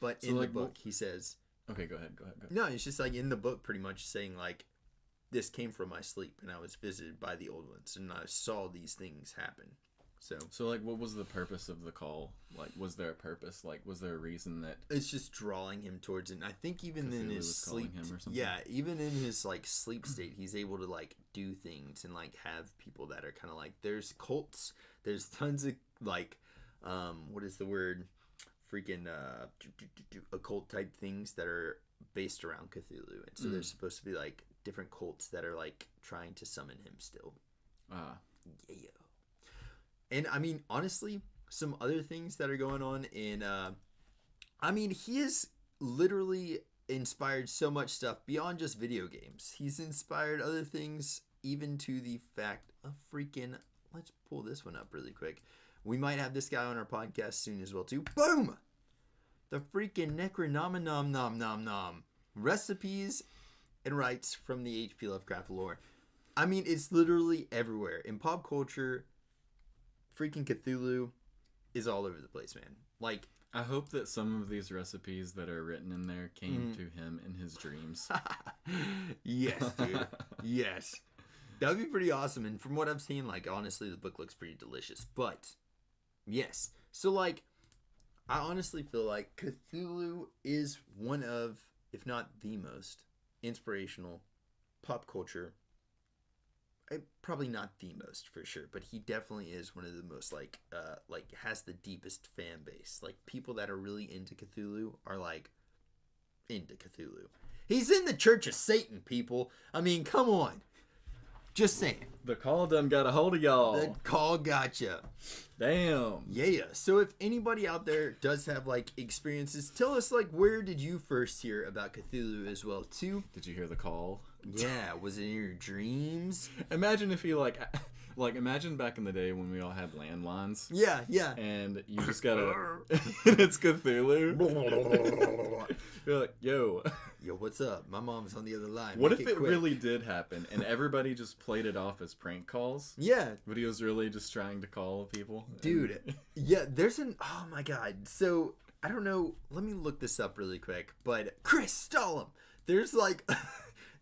But so in like, the book, he says... Okay, go ahead. No, it's just like in the book pretty much saying like, this came from my sleep and I was visited by the old ones and I saw these things happen. So like, what was the purpose of the call? Like, was there a purpose? Like, was there a reason that... It's just drawing him towards it. And I think even Cthulhu in his sleep... him or something? Yeah, even in his like sleep state, he's able to like do things and like have people that are kind of like... There's cults. There's tons of like... what is the word... freaking occult type things that are based around Cthulhu, and so there's supposed to be like different cults that are like trying to summon him still. Yeah. And I mean, honestly, some other things that are going on in I mean, he has literally inspired so much stuff beyond just video games. He's inspired other things, even to the fact of freaking... Let's pull this one up really quick. We might have this guy on our podcast soon as well, too. Boom! The freaking Necronomicon nom nom nom. Recipes and rites from the H.P. Lovecraft lore. I mean, it's literally everywhere. In pop culture, freaking Cthulhu is all over the place, man. Like, I hope that some of these recipes that are written in there came to him in his dreams. Yes, dude. Yes. That would be pretty awesome. And from what I've seen, like, honestly, the book looks pretty delicious. But... yes. So, like, I honestly feel like Cthulhu is one of, if not the most, inspirational pop culture. Probably not the most, for sure, but he definitely is one of the most, like, has the deepest fan base. Like, people that are really into Cthulhu are, like, into Cthulhu. He's in the Church of Satan, people. I mean, come on. Just saying. The call done got a hold of y'all. The call gotcha. Damn. Yeah. So if anybody out there does have like experiences, tell us like where did you first hear about Cthulhu as well too? Did you hear the call? Yeah. Was it in your dreams? Imagine if he like imagine back in the day when we all had landlines. Yeah. And you just gotta... and it's Cthulhu. You're like, yo. Yo, what's up? My mom's on the other line. What Make if it quick. really did happen and everybody just played it off as prank calls? Yeah, But he was really just trying to call people? dude. Yeah, there's oh my god. So, I don't know. Let me look this up really quick. But Chris, stall him. There's like...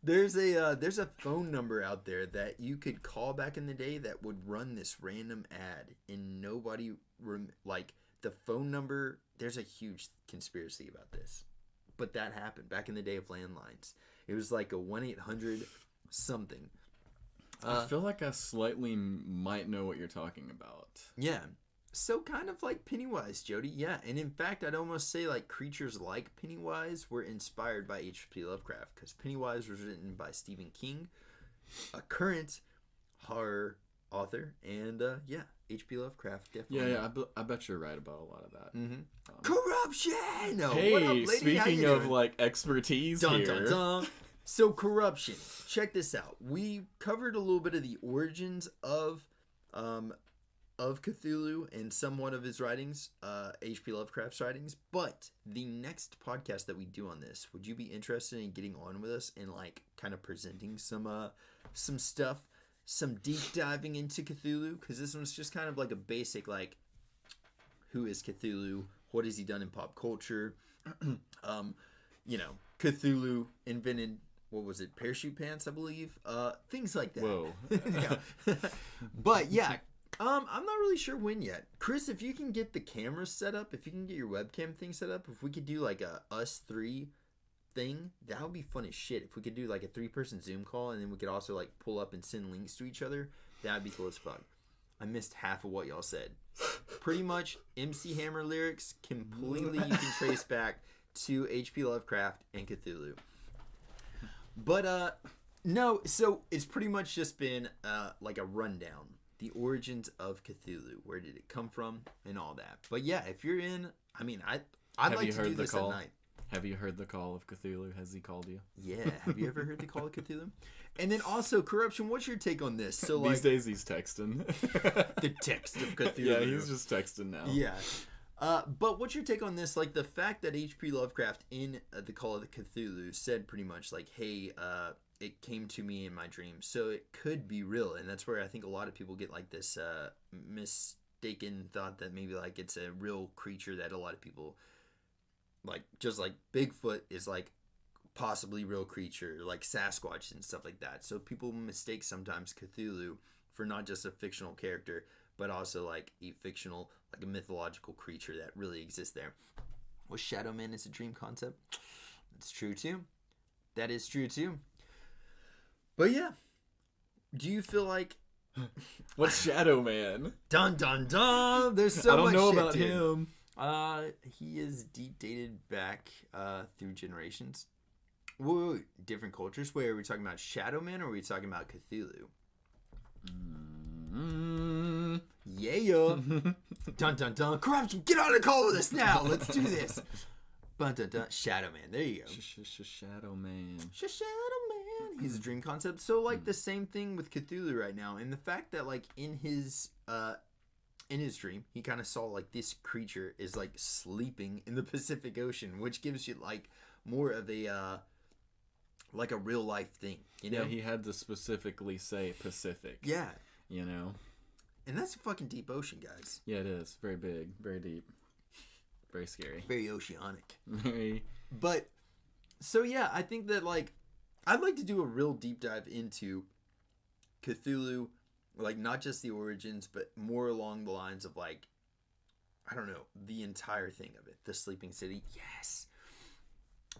There's a phone number out there that you could call back in the day that would run this random ad, and nobody like the phone number. There's a huge conspiracy about this, but that happened back in the day of landlines. It was like a 1-800 something. I feel like I slightly might know what you're talking about. Yeah. So kind of like Pennywise, Jody. Yeah, and in fact, I'd almost say like creatures like Pennywise were inspired by H.P. Lovecraft, because Pennywise was written by Stephen King, a current horror author, and yeah, H.P. Lovecraft definitely. Yeah, I bet you're right about a lot of that. Mm-hmm. Corruption. Hey, What up, lady? How speaking you of doing? like expertise Dun, here. dun, dun. So corruption. Check this out. We covered a little bit of the origins of Cthulhu and somewhat of his writings, H.P. Lovecraft's writings. But the next podcast that we do on this, would you be interested in getting on with us and like kind of presenting some stuff, some deep diving into Cthulhu? Because this one's just kind of like a basic like, who is Cthulhu? What has he done in pop culture? Cthulhu invented, what was it, parachute pants, I believe? Things like that. Whoa. Yeah. But yeah, I'm not really sure when yet. Chris, if you can get the camera set up, if you can get your webcam thing set up, if we could do like a us three thing, that would be fun as shit. If we could do like a 3-person Zoom call, and then we could also like pull up and send links to each other, that'd be cool as fuck. I missed half of what y'all said. Pretty much MC Hammer lyrics completely you can trace back to H.P. Lovecraft and Cthulhu. But no, so it's pretty much just been like a rundown. The origins of Cthulhu. Where did it come from and all that. But yeah, if you're in, I mean, I'd like to do this at night. Have you heard the call of Cthulhu? Has he called you? Yeah. Have you ever heard the call of Cthulhu? And then also, Corruption, what's your take on this? So like, These days he's texting. the text of Cthulhu. Yeah, he's just texting now. Yeah. But what's your take on this? Like the fact that H.P. Lovecraft in the Call of the Cthulhu said pretty much like, hey, it came to me in my dream, so it could be real. And that's where I think a lot of people get like this mistaken thought that maybe like it's a real creature that a lot of people like, just like Bigfoot is like possibly real creature, like Sasquatch and stuff like that. So people mistake sometimes Cthulhu for not just a fictional character, but also like a fictional, like a mythological creature that really exists there. Well, Shadow Man is a dream concept. That's true too. That is true too. But yeah, do you feel like What's Shadow Man? dun dun dun? There's so I don't much know shit, about dude. him. He is deep dated back through generations. Wait, different cultures. Wait, are we talking about Shadow Man or are we talking about Cthulhu? Yeah. Dun dun dun. Corruption, get on the call with us now. Let's do this. Dun dun dun. Shadow Man. There you go. Shadow Man. Shadow Man. He's a dream concept. So like the same thing with Cthulhu right now, and the fact that like in his dream, he kind of saw like this creature is like sleeping in the Pacific Ocean, which gives you like more of a like a real life thing, you know? Yeah, he had to specifically say Pacific. Yeah. You know? And that's a fucking deep ocean, guys. Yeah, it is. Very big. Very deep. Very scary. Very oceanic. Very... But, so yeah, I think that like, I'd like to do a real deep dive into Cthulhu, like not just the origins, but more along the lines of like, I don't know, the entire thing of it. The Sleeping City. Yes.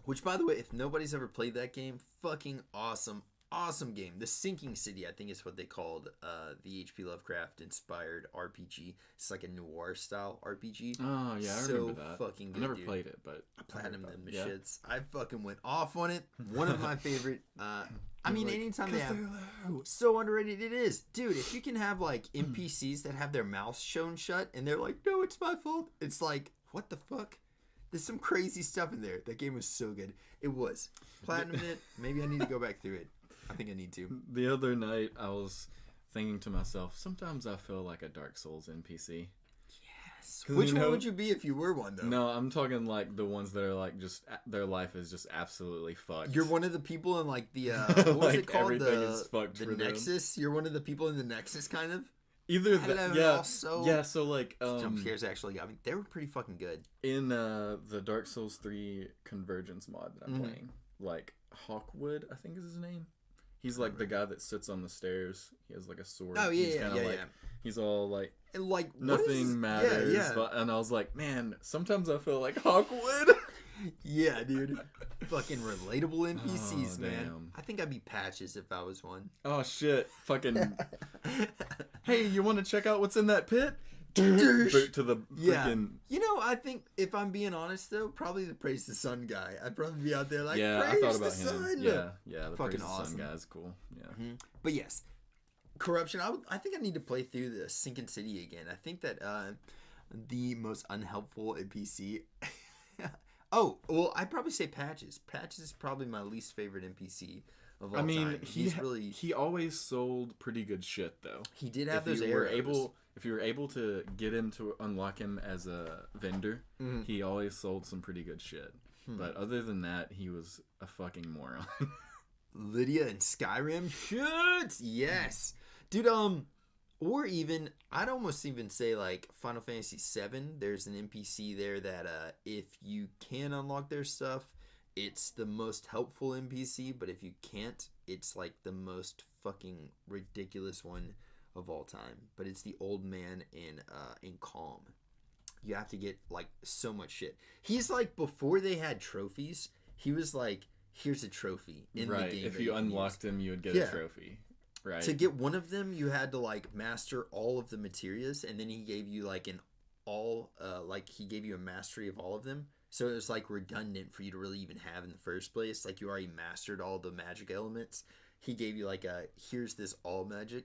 Which, by the way, if nobody's ever played that game, fucking awesome. Awesome game. The Sinking City, I think is what they called the H.P. Lovecraft inspired RPG. It's like a noir style RPG. Oh, yeah, I remember that. Fucking good, I never dude. played it, but... I platinumed them Yeah. shits. I fucking went off on it. One of my favorite. I mean, Like, anytime they have. Cthulhu. So underrated it is. Dude, if you can have like NPCs that have their mouths shown shut and they're like, no, it's my fault. It's like, what the fuck? There's some crazy stuff in there. That game was so good. It was. Platinumed it. Maybe I need to go back through it. I think I need to. The other night, I was thinking to myself, sometimes I feel like a Dark Souls NPC. Which one would you be if you were one, though? No, I'm talking like the ones that are like just their life is just absolutely fucked. You're one of the people in like the what was it called? Everything is fucked The for Nexus. You're one of the people in the Nexus, kind of. Either Hello, that, yeah, also. yeah. So like, Jump scares actually got me. They were pretty fucking good. in the Dark Souls 3 Convergence mod that I'm playing, like Hawkwood, I think is his name. He's like the guy that sits on the stairs. He has like a sword. Oh He's yeah, kinda yeah, like, yeah. He's all like And like nothing matters. Yeah, yeah. And I was like, man, sometimes I feel like Hawkwood. Yeah, dude. Fucking relatable NPCs, Oh, man. damn. I think I'd be Patches if I was one. Oh shit! Fucking. Hey, you want to check out what's in that pit? Douche. Boot to the Yeah. freaking. You know, I think if I'm being honest though, probably the Praise the Sun guy. I'd probably be out there like, Yeah, I Praise thought the about him. Sun. Yeah, the Fucking Praise the awesome. Sun guy is cool. Yeah. But yes, Corruption. I think I need to play through the Sinking City again. I think that the most unhelpful NPC. Oh well, I'd probably say Patches. Patches is probably my least favorite NPC of all I mean, time. he always sold pretty good shit though. He did have If those you were arrows. if you were able to get him to unlock him as a vendor, he always sold some pretty good shit. But other than that, he was a fucking moron. Lydia in Skyrim? Shit! Yes! Dude, or even, I'd almost even say like Final Fantasy VII, there's an NPC there that if you can unlock their stuff, it's the most helpful NPC, but if you can't, it's like the most fucking ridiculous one of all time. But it's the old man in Calm. You have to get like so much shit. He's like, before they had trophies, he was like, here's a trophy in the game. If that you can unlocked use. him, you would get a trophy. Right. To get one of them, you had to like master all of the materials, and then he gave you like he gave you a mastery of all of them. So it was like redundant for you to really even have in the first place. Like you already mastered all the magic elements. He gave you like here's this all magic.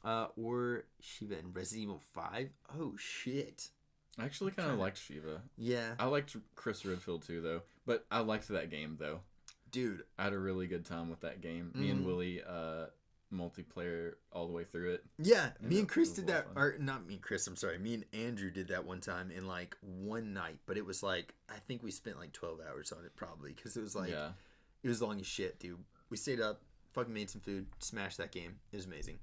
Or Shiva in Resident Evil 5. Oh shit. I actually kind of liked Shiva. Yeah. I liked Chris Redfield too, though. But I liked that game, though. Dude. I had a really good time with that game. Me and Willie multiplayer all the way through it. Yeah, And me and it Chris was did a lot that. of fun. Or not me and Chris, I'm sorry. Me and Andrew did that one time in like one night. But it was like, I think we spent like 12 hours on it probably. Because it was like, Yeah. it was long as shit, dude. We stayed up, fucking made some food, smashed that game. It was amazing.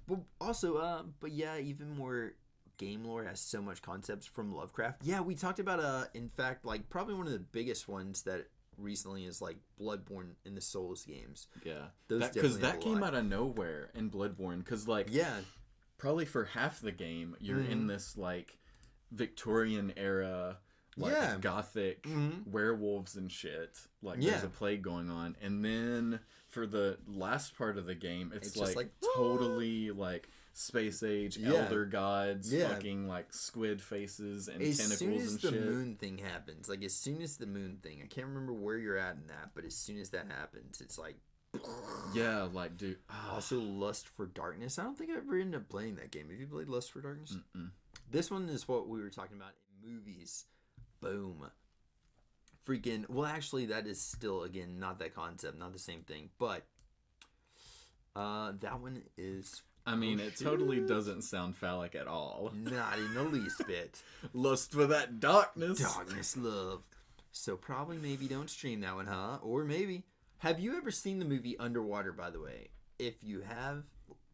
But also, but yeah, even more game lore has so much concepts from Lovecraft. Yeah, we talked about, in fact, like probably one of the biggest ones that recently is like Bloodborne in the Souls games. Yeah. Those Because definitely that have a came lot. out of nowhere in Bloodborne. Because, like, Yeah, probably for half the game, you're in this, like, Victorian era, like, Yeah. gothic werewolves and shit. Like, Yeah. there's a plague going on. And then for the last part of the game, it's just like, like, totally, like, space age, Yeah. elder gods, Yeah. fucking, like, squid faces and as tentacles soon as and the shit. moon thing happens, like as soon as the moon thing, I can't remember where you're at in that, but as soon as that happens, it's like. Yeah, like, dude. ah. Also, Lust for Darkness. I don't think I ever ended up playing that game. Have you played Lust for Darkness? Mm-mm. This one is what we were talking about in movies. Boom. Freaking. Well, actually, that is still, again, not that concept, not the same thing. But that one is. I mean, Oh, it totally shit. doesn't sound phallic at all. Not in the least bit. Lust for that darkness. Darkness love. So probably maybe don't stream that one, huh? Or maybe. Have you ever seen the movie Underwater, by the way? If you have,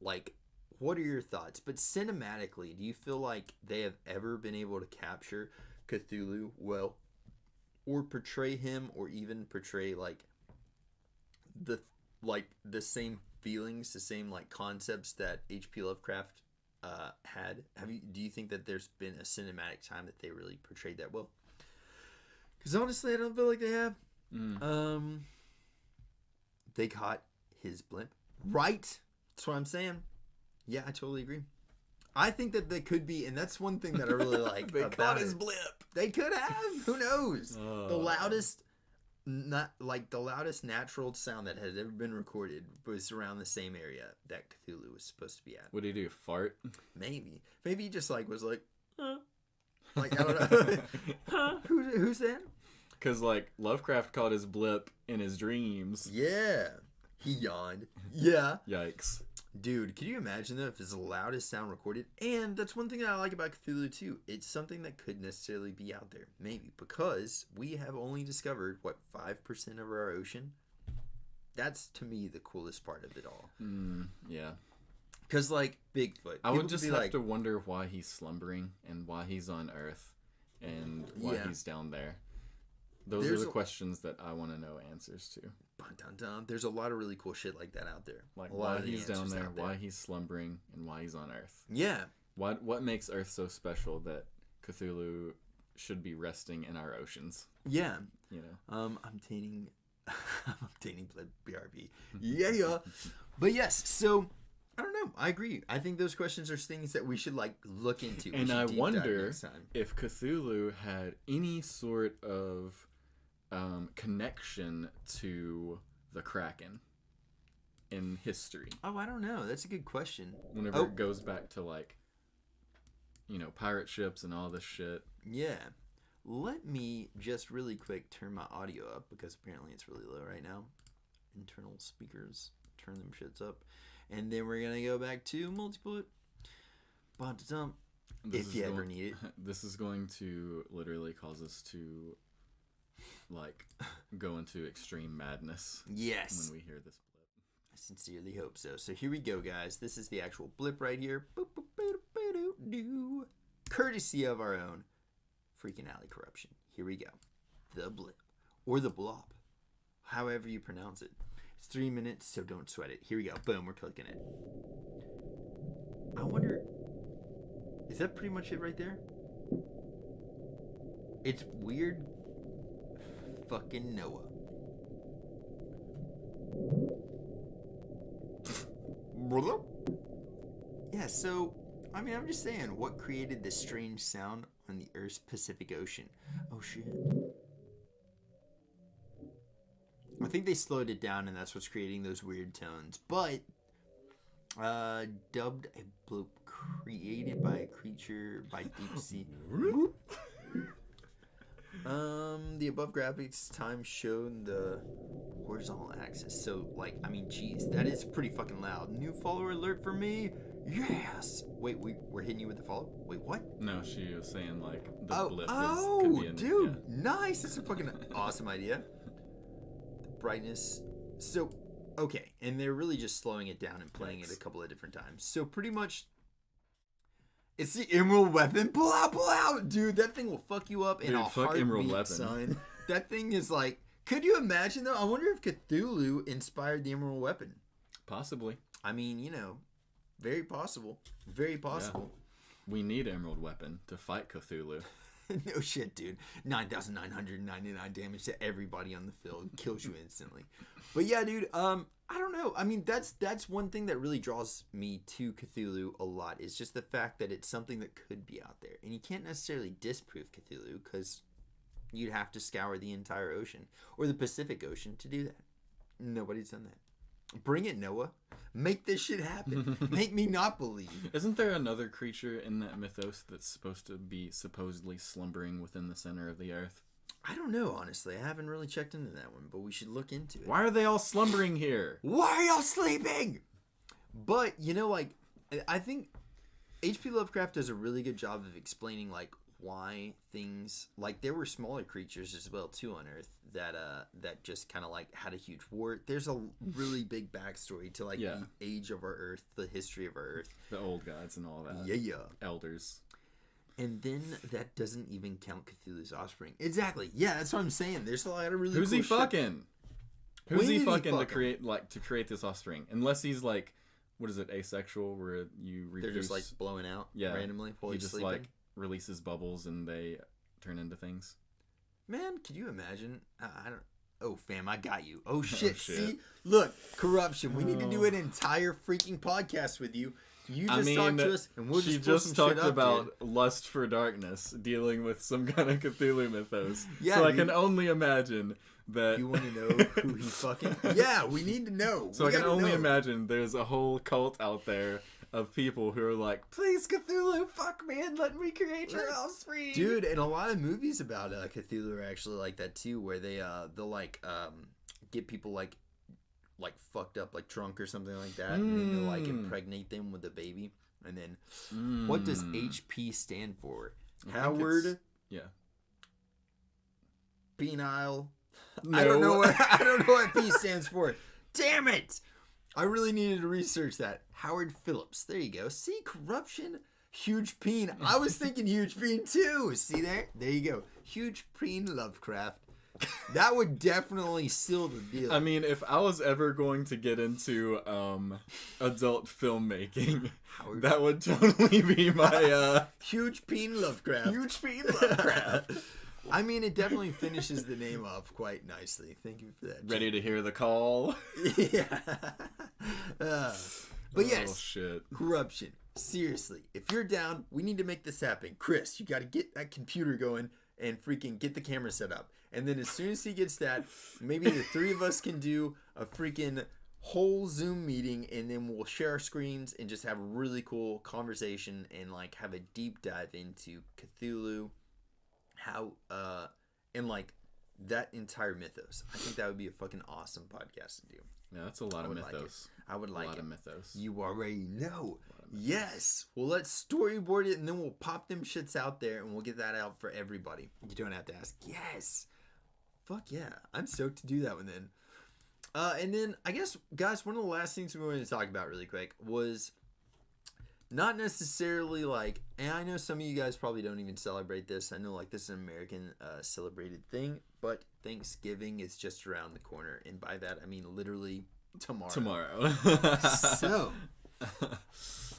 like, what are your thoughts? But cinematically, do you feel like they have ever been able to capture Cthulhu well? Or portray him, or even portray, like the same feelings, the same, like, concepts that H.P. Lovecraft had? Do you think that there's been a cinematic time that they really portrayed that well? Because honestly, I don't feel like they have. They caught his blimp. Right? That's what I'm saying. Yeah, I totally agree. I think that they could be, and that's one thing that I really like They about caught his it. blip. They could have. Who knows? The Oh. loudest, the loudest natural sound that had ever been recorded was around the same area that Cthulhu was supposed to be at. What do you do? Fart? Maybe he just like was like, huh? Like I don't know. Huh? Who's that? Because, like, Lovecraft caught his blip in his dreams. Yeah. He yawned. Yeah. Yikes. Dude, can you imagine though if it's the loudest sound recorded? And that's one thing that I like about Cthulhu too. It's something that could necessarily be out there. Maybe. Because we have only discovered, 5% of our ocean? That's, to me, the coolest part of it all. Yeah. Because, like, Bigfoot. I would just have to wonder why he's slumbering and why he's on Earth and why he's down there. Those are the questions that I want to know answers to. There's a lot of really cool shit like that out there. Like why he's down there, why he's slumbering, and why he's on Earth. Yeah. What makes Earth so special that Cthulhu should be resting in our oceans? Yeah. You know. I'm obtaining BRB. Yeah. But yes, so I don't know. I agree. I think those questions are things that we should like look into. And I wonder if Cthulhu had any sort of connection to the Kraken in history. Oh, I don't know. That's a good question. Whenever it goes back to like, pirate ships and all this shit. Yeah. Let me just really quick turn my audio up because apparently it's really low right now. Internal speakers. Turn them shits up. And then we're going to go back to multi-bullet. If you ever need it. This is going to literally cause us to go into extreme madness. Yes. When we hear this blip. I sincerely hope so. So here we go, guys. This is the actual blip right here. Courtesy of our own freaking alley corruption. Here we go. The blip. Or the blob. However you pronounce it. It's 3 minutes, so don't sweat it. Here we go. Boom, we're clicking it. I wonder... Is that pretty much it right there? It's weird... Fucking Noah. Yeah, so... I mean, I'm just saying, what created this strange sound on the Earth's Pacific Ocean? Oh, shit. I think they slowed it down, and that's what's creating those weird tones. But, dubbed a bloop created by a creature by deep sea. The above graphics time showed the horizontal axis. So, geez, that is pretty fucking loud. New follower alert for me. Yes. Wait, we're hitting you with the follow? Wait, what? No, she was saying the blip could be dude, yeah. Nice. That's a fucking awesome idea. Brightness. So, okay, and they're really just slowing it down and playing it a couple of different times. So pretty much, it's the Emerald Weapon. Pull out, dude. That thing will fuck you up in a heartbeat, son. That thing is like, could you imagine though? I wonder if Cthulhu inspired the Emerald Weapon. Possibly. I mean, very possible. Very possible. Yeah. We need Emerald Weapon to fight Cthulhu. No shit, dude. 9,999 damage to everybody on the field. Kills you instantly. But yeah, dude, I don't know. I mean, that's one thing that really draws me to Cthulhu a lot. Is just the fact that it's something that could be out there. And you can't necessarily disprove Cthulhu because you'd have to scour the entire ocean. Or the Pacific Ocean to do that. Nobody's done that. Bring it, Noah. Make this shit happen. Make me not believe. Isn't there another creature in that mythos that's supposed to be supposedly slumbering within the center of the earth? I don't know, honestly. I haven't really checked into that one, but we should look into it. Why are they all slumbering here? Why are y'all sleeping? But, I think H.P. Lovecraft does a really good job of explaining, why things... there were smaller creatures as well, too, on Earth that just kind of, had a huge war. There's a really big backstory to, the age of our Earth, the history of our Earth. The old gods and all that. Yeah. Elders. And then that doesn't even count Cthulhu's offspring. Exactly. Yeah, that's what I'm saying. There's a lot of really Who's cool he fucking? Shit. Who's he fucking to create this offspring? Unless he's what is it, asexual, where you reproduce... They're just blowing out randomly while he he's just sleeping. Releases bubbles and they turn into things. Man, could you imagine? I don't... Oh, fam, I got you. Oh, shit. Shit. See? Look, corruption. We need to do an entire freaking podcast with you. You just talk to us, and we'll just pull some shit up. She just talked about lust for darkness, dealing with some kind of Cthulhu mythos. Yeah, so I can only imagine that... You want to know who he fucking... Yeah, we need to know. So I can only imagine there's a whole cult out there of people who are like, please, Cthulhu, fuck me and let me create your offspring. Dude, and a lot of movies about Cthulhu are actually like that too, where they'll get people like fucked up like trunk or something like that, and then they'll like impregnate them with a baby. And then what does HP stand for? Howard Yeah. Penile. No. I don't know what P stands for. Damn it! I really needed to research that. Howard Phillips. There you go. See, corruption. Huge Peen. I was thinking Huge Peen too. See there? There you go. Huge Peen Lovecraft. That would definitely seal the deal. I mean, if I was ever going to get into adult filmmaking, that would totally be my Huge Peen Lovecraft. Huge Peen Lovecraft. I mean, it definitely finishes the name off quite nicely. Thank you for that. Ready to hear the call? Yeah. But yes, oh, shit. Corruption. Seriously, if you're down, we need to make this happen. Chris, you got to get that computer going and freaking get the camera set up. And then as soon as he gets that, maybe the three of us can do a freaking whole Zoom meeting, and then we'll share our screens and just have a really cool conversation and like have a deep dive into Cthulhu, how and like that entire mythos. I think that would be a fucking awesome podcast to do. Yeah, that's a lot of mythos. I would like it. A lot of mythos. You already know. Yes. Well, let's storyboard it, and then we'll pop them shits out there, and we'll get that out for everybody. You don't have to ask. Yes. Fuck yeah. I'm stoked to do that one then. And then, I guess, guys, one of the last things we wanted to talk about really quick was not necessarily like, and I know some of you guys probably don't even celebrate this. I know like this is an American celebrated thing, but Thanksgiving is just around the corner. And by that, I mean literally tomorrow. So,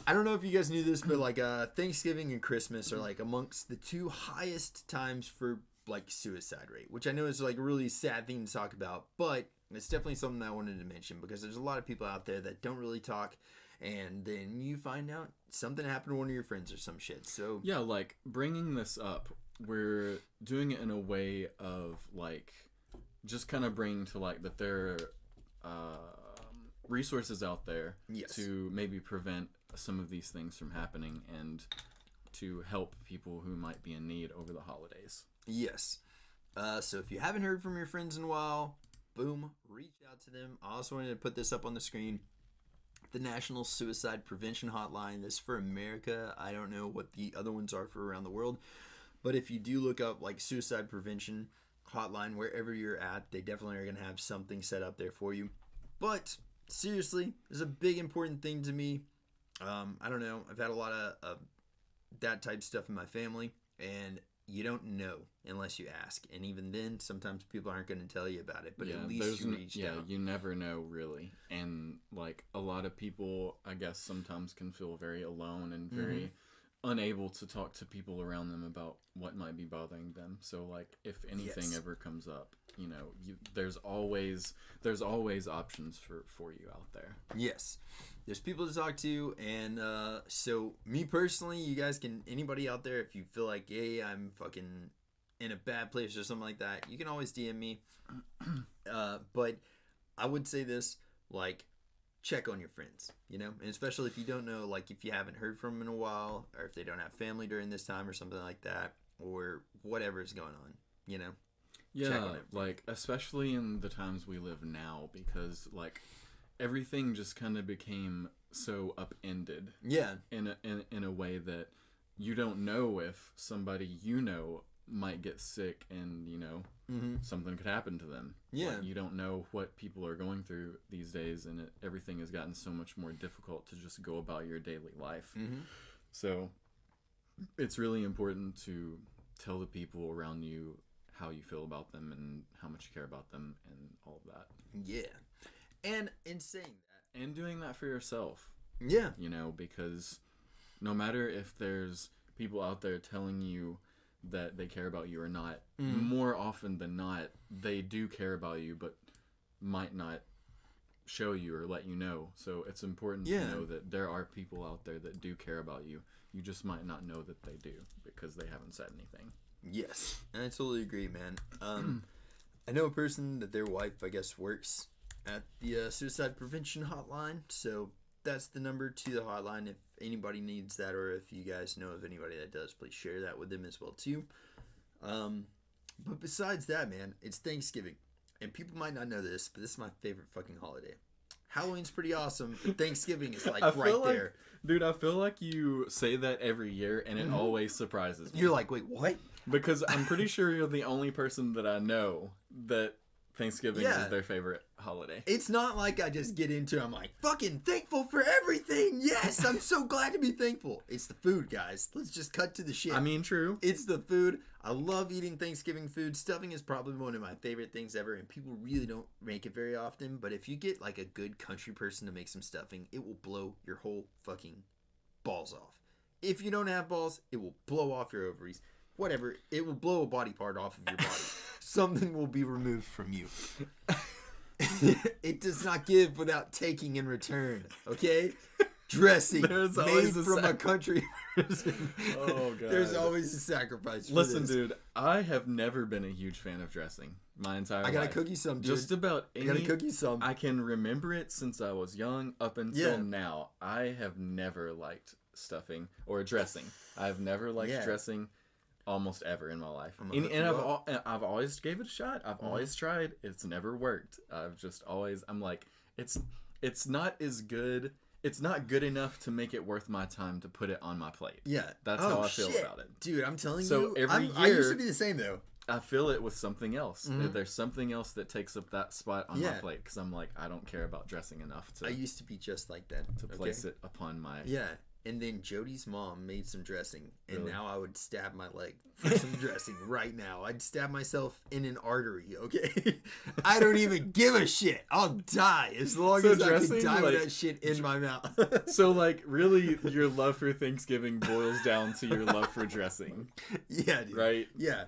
I don't know if you guys knew this, but like Thanksgiving and Christmas are like amongst the two highest times for like suicide rate, which I know is like a really sad thing to talk about, but it's definitely something that I wanted to mention because there's a lot of people out there that don't really talk, and then you find out something happened to one of your friends or some shit. So yeah, like bringing this up, we're doing it in a way of like just kind of bringing to light that there are resources out there to maybe prevent some of these things from happening and to help people who might be in need over the holidays. Yes. So if you haven't heard from your friends in a while, boom, reach out to them. I also wanted to put this up on the screen. The National Suicide Prevention Hotline. This is for America. I don't know what the other ones are for around the world. But if you do look up like Suicide Prevention Hotline, wherever you're at, they definitely are going to have something set up there for you. But seriously, it's a big important thing to me. I don't know. I've had a lot of that type of stuff in my family, and you don't know unless you ask. And even then, sometimes people aren't going to tell you about it, but at least you reached out. You never know, really. And like a lot of people, I guess, sometimes can feel very alone and very unable to talk to people around them about what might be bothering them. So like if anything ever comes up, you know, there's always options for you out there. Yes. There's people to talk to, and so me personally, you guys can, anybody out there, if you feel like, hey, I'm fucking in a bad place or something like that, you can always DM me. But I would say this, like, check on your friends, you know, and especially if you don't know, like, if you haven't heard from them in a while, or if they don't have family during this time or something like that, or whatever is going on, you know. Yeah, like, especially in the times we live now, because, like, everything just kind of became so upended. Yeah. In a way that you don't know if somebody you know might get sick and, you know, something could happen to them. Yeah. Like, you don't know what people are going through these days, and everything has gotten so much more difficult to just go about your daily life. So it's really important to tell the people around you how you feel about them and how much you care about them and all of that. Yeah. And in saying that, and doing that for yourself. Yeah. You know, because no matter if there's people out there telling you that they care about you or not, more often than not, they do care about you, but might not show you or let you know. So it's important to know that there are people out there that do care about you. You just might not know that they do because they haven't said anything. Yes. And I totally agree, man. I know a person that their wife, I guess, works at the suicide prevention hotline, so that's the number to the hotline if anybody needs that, or if you guys know of anybody that does, please share that with them as well too. But besides that, man, it's Thanksgiving. and people might not know this, but this is my favorite fucking holiday. Halloween's pretty awesome, but Thanksgiving is like right there. Dude, I feel like you say that every year, and it always surprises me. You're like, wait, what? Because I'm pretty sure you're the only person that I know that Thanksgiving is their favorite holiday. It's not like I just get into it, I'm like, fucking thankful for everything. Yes, I'm so glad to be thankful. It's the food, guys. Let's just cut to the shit. I mean, true. It's the food. I love eating Thanksgiving food. Stuffing is probably one of my favorite things ever, and people really don't make it very often. But if you get like a good country person to make some stuffing, it will blow your whole fucking balls off. If you don't have balls, it will blow off your ovaries. Whatever, it will blow a body part off of your body. Something will be removed from you. It does not give without taking in return. Okay? Dressing made from a country person. Oh, God. There's always a sacrifice for Listen, this. dude, I have never been a huge fan of dressing my entire life. I gotta cook you some, dude. Just about any... I gotta cook you some. I can remember it since I was young up until now. I have never liked stuffing or dressing. I've never liked dressing almost ever in my life. And I've always gave it a shot. I've always tried. It's never worked. I've just always... I'm like, it's not as good... It's not good enough to make it worth my time to put it on my plate. Yeah. That's how I feel about it. Dude, I'm telling you. So every year... I used to be the same, though. I fill it with something else. There's something else that takes up that spot on my plate because I'm like, I don't care about dressing enough to... I used to be just like that. To place it upon my... Yeah. And then Jody's mom made some dressing, and now I would stab my leg for some dressing right now. I'd stab myself in an artery, okay? I don't even give a shit. I'll die as long as I can die with that shit in my mouth. So, like, really, your love for Thanksgiving boils down to your love for dressing. Yeah, dude. Right? Yeah.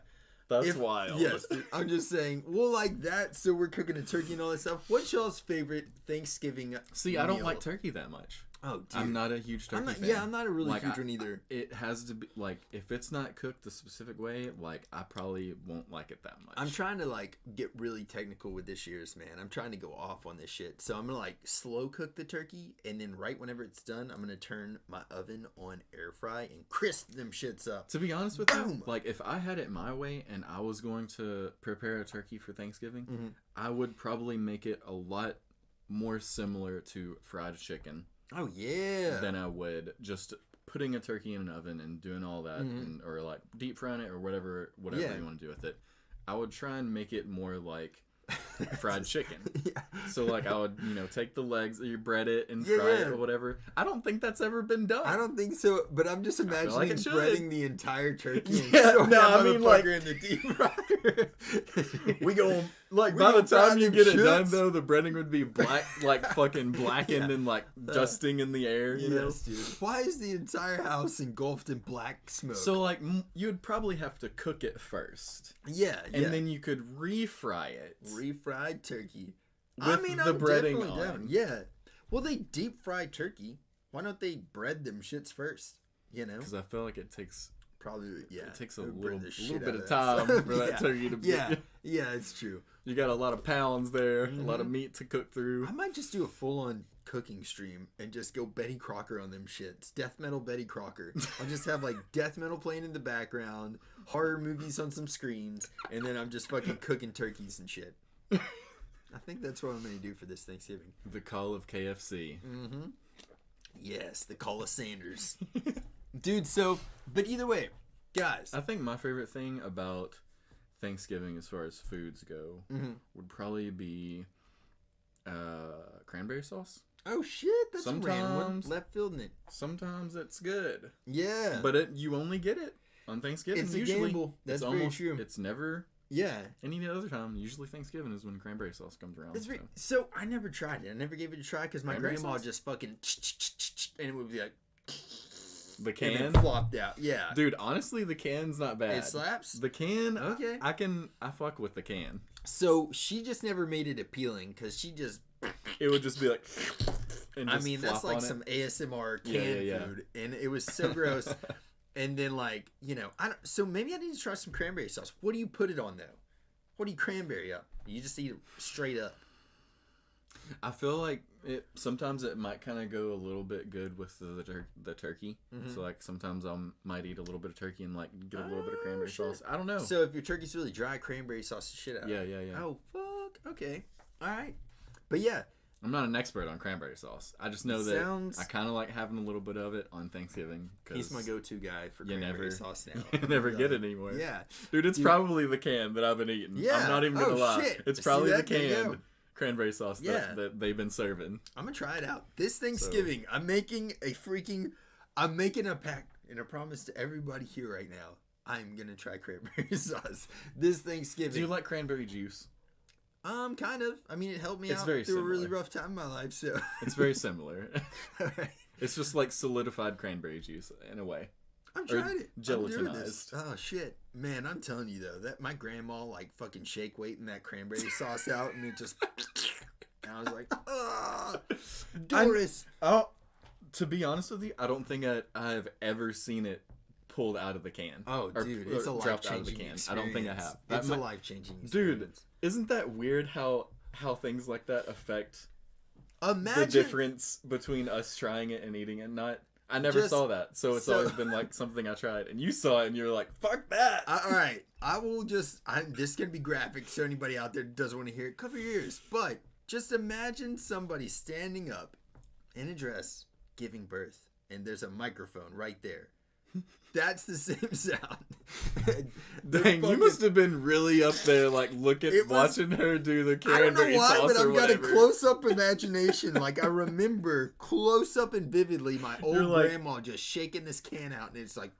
That's wild. Yes, dude, I'm just saying, well, like that, so we're cooking a turkey and all that stuff. What's y'all's favorite Thanksgiving See, I don't like turkey that much. Oh, dude. I'm not a huge turkey fan. Yeah, I'm not a really huge one either. It has to be, like, if it's not cooked a specific way, like, I probably won't like it that much. I'm trying to, like, get really technical with this year's, man. I'm trying to go off on this shit. So I'm going to, like, slow cook the turkey, and then right whenever it's done, I'm going to turn my oven on air fry and crisp them shits up. To be honest with you, like, if I had it my way and I was going to prepare a turkey for Thanksgiving, I would probably make it a lot more similar to fried chicken. Oh, yeah. Than I would just putting a turkey in an oven and doing all that, or like deep frying it or whatever you want to do with it. I would try and make it more like fried chicken. So like I would, take the legs, you bread it and fry it or whatever. I don't think that's ever been done. I don't think so, but I'm just imagining like breading the entire turkey and in the deep fryer. We go like by the time you get it done though, the breading would be black, like fucking blackened and like dusting in the air. You know, dude. Why is the entire house engulfed in black smoke? So like you'd probably have to cook it first. Yeah, and then you could refry it. Refried turkey. With the breading on. Down. Yeah. Well, they deep fry turkey. Why don't they bread them shits first? Because I feel like it takes it takes a little bit of time for that turkey to be. Yeah, it's true. You got a lot of pounds there, a lot of meat to cook through. I might just do a full-on cooking stream and just go Betty Crocker on them shits. Death metal Betty Crocker. I'll just have like death metal playing in the background, horror movies on some screens, and then I'm just fucking cooking turkeys and shit. I think that's what I'm going to do for this Thanksgiving. The call of KFC. Yes, the call of Sanders. Dude, but either way, guys. I think my favorite thing about Thanksgiving as far as foods go would probably be cranberry sauce. Oh shit, that's a random one. Left fielding it. Sometimes it's good. Yeah. But you only get it on Thanksgiving. It's usually. A gamble. That's very true. It's never... Yeah. Any other time, usually Thanksgiving is when cranberry sauce comes around. So I never tried it. I never gave it a try because my grandma just fucking and it would be like the can and then flopped out. Yeah, dude. Honestly, the can's not bad. It slaps. The can. Okay. I fuck with the can. So she just never made it appealing because she just. It would just be like. And just that's like some ASMR canned food, and it was so gross. And then, like, so maybe I need to try some cranberry sauce. What do you put it on, though? What do you cranberry up? You just eat it straight up. I feel like sometimes it might kind of go a little bit good with the turkey. So, like, sometimes I might eat a little bit of turkey and, like, get a little bit of cranberry sauce. I don't know. So, if your turkey's really dry, cranberry sauce the shit out. Yeah. Oh, fuck. Okay. All right. But yeah. I'm not an expert on cranberry sauce. I just know that I kind of like having a little bit of it on Thanksgiving. He's my go-to guy for cranberry sauce now. You never get it anymore. Yeah. Dude, it's probably the can that I've been eating. Yeah. I'm not even going to lie. Shit. It's probably the There you go. canned cranberry sauce that they've been serving. I'm going to try it out. This Thanksgiving, I'm making a pact and a promise to everybody here right now. I'm going to try cranberry sauce this Thanksgiving. Do you like cranberry juice? Kind of. I mean, it helped me out very through similar. a really rough time in my life, so. It's very similar. All right. It's just like solidified cranberry juice in a way. I'm trying it. Gelatinized. I'm doing this. Oh shit, man! I'm telling you though, that my grandma like fucking shake weighting that cranberry sauce out, and it just. And I was like, ah, Doris. To be honest with you, I don't think I've ever seen it pulled out of the can. Oh, dude, it's a life-changing experience. I don't think I have. It's a life-changing experience. Dude, isn't that weird how things like that affect Imagine the difference between us trying it and eating it? I never saw that, so it's always been like something I tried, and you saw it, and you're like, "Fuck that!" All right, I will just. This is gonna be graphic, so anybody out there doesn't want to hear it, cover your ears. But just imagine somebody standing up in a dress, giving birth, and there's a microphone right there. That's the same sound. Dang, you must have been really up there, like watching her do the cranberry sauce. I don't know why, but I've got a whatever. close-up imagination. Like I remember close-up and vividly my old grandma just shaking this can out, and it's like,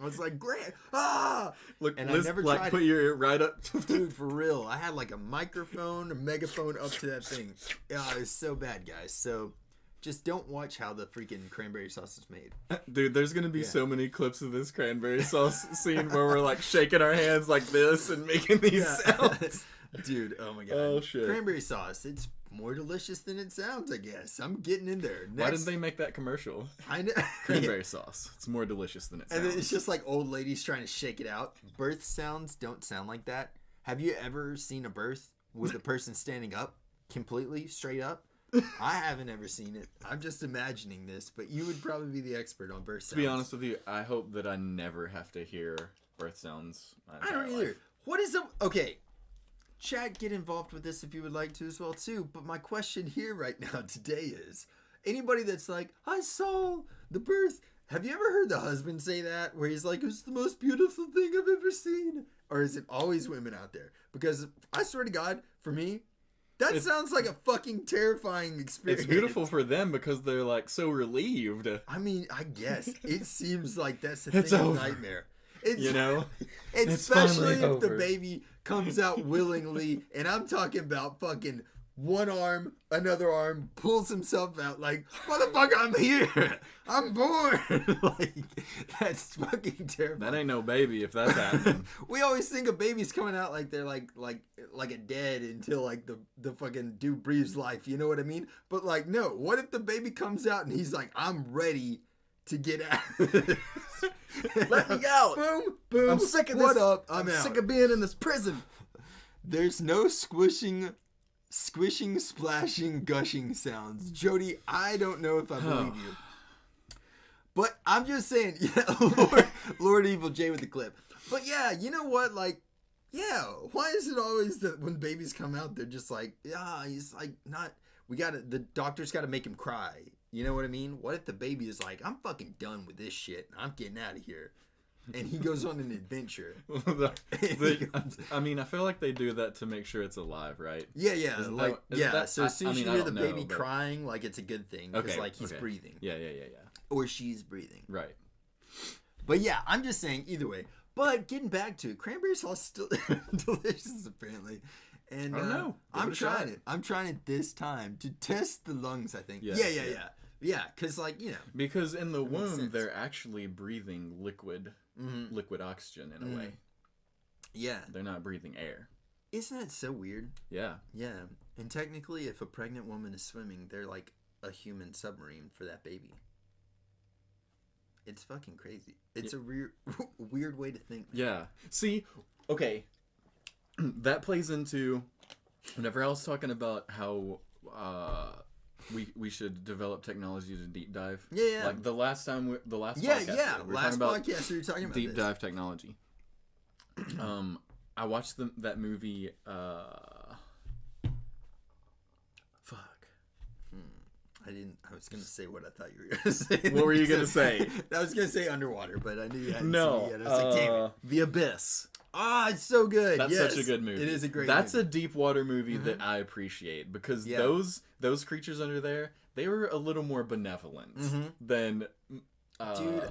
I was like, Look, and Liz, I never like tried put it. your ear right up. Dude, for real. I had like a microphone, a megaphone up to that thing. Yeah, it was so bad, guys. So. Just don't watch how the freaking cranberry sauce is made. Dude, there's going to be so many clips of this cranberry sauce scene where we're like shaking our hands like this and making these sounds. Dude, oh my god. Oh, shit. Cranberry sauce, it's more delicious than it sounds, I guess. I'm getting in there. Why didn't they make that commercial? I know. Cranberry sauce. It's more delicious than it sounds. And then it's just like old ladies trying to shake it out. Birth sounds don't sound like that. Have you ever seen a birth with a person standing up completely straight up? I haven't ever seen it. I'm just imagining this, but you would probably be the expert on birth sounds. To be honest with you, I hope that I never have to hear birth sounds. I don't either. What is a... Okay. Chat, get involved with this if you would like to as well, too. But my question here right now today is, anybody that's like, I saw the birth... Have you ever heard the husband say that? Where he's like, it's the most beautiful thing I've ever seen? Or is it always women out there? Because I swear to God, for me... That sounds like a fucking terrifying experience. It's beautiful for them because they're like so relieved. I mean, I guess it seems like that's It's thing over. of nightmare. It's, You know? especially if finally the over. baby comes out willingly, and I'm talking about fucking one arm, another arm, pulls himself out like, motherfucker, I'm here. I'm born. Like, that's fucking terrifying. That ain't no baby if that's happening. We always think of babies coming out like they're like a dead until like the fucking dude breathes life. You know what I mean? But like, no. What if the baby comes out and he's like, I'm ready to get out. Let me out. Boom, boom. I'm sick of this. What up? I'm out. sick of being in this prison. There's no squishing, splashing, gushing sounds. Jody, I don't know if I believe you. But I'm just saying, yeah, Lord Evil J with the clip. But yeah, you know what? Like, yeah, why is it always that when babies come out, they're just like, yeah, he's like not, the doctor's got to make him cry. You know what I mean? What if the baby is like, I'm fucking done with this shit. I'm getting out of here. And he goes on an adventure. I mean, I feel like they do that to make sure it's alive, right? Yeah, yeah. Isn't Like, that- yeah, isn't that- so as soon as you I hear the don't baby know, but- crying, like, it's a good thing. Because, like, he's breathing. Yeah. Or she's breathing. Right. But yeah, I'm just saying, either way. But getting back to it, cranberry sauce is still delicious, apparently. And I don't know. Give I'm it a shot. trying it. I'm trying it this time to test the lungs, I think. Yeah, Yeah, yeah. Yeah, because, like, you know. Because in the makes womb, sense. they're actually breathing liquid oxygen in a way. Yeah. They're not breathing air. Isn't that so weird? Yeah. Yeah. And technically, if a pregnant woman is swimming, they're like a human submarine for that baby. It's fucking crazy. It's a weird way to think. Yeah. See, okay. That plays into whenever I was talking about how we should develop technology to deep dive. Yeah. Like the last podcast. Yeah, we were last talking about podcast we were talking about deep this. dive technology. I watched that movie I was gonna say what I thought you were gonna say. What were you gonna say? I was gonna say Underwater, but I knew you hadn't No, seen it yet. I was like, damn it. The Abyss. Ah, it's so good. That's yes. such a good movie. It is a great That's movie. a deep water movie that I appreciate because Yeah. those creatures under there, they were a little more benevolent than Dude,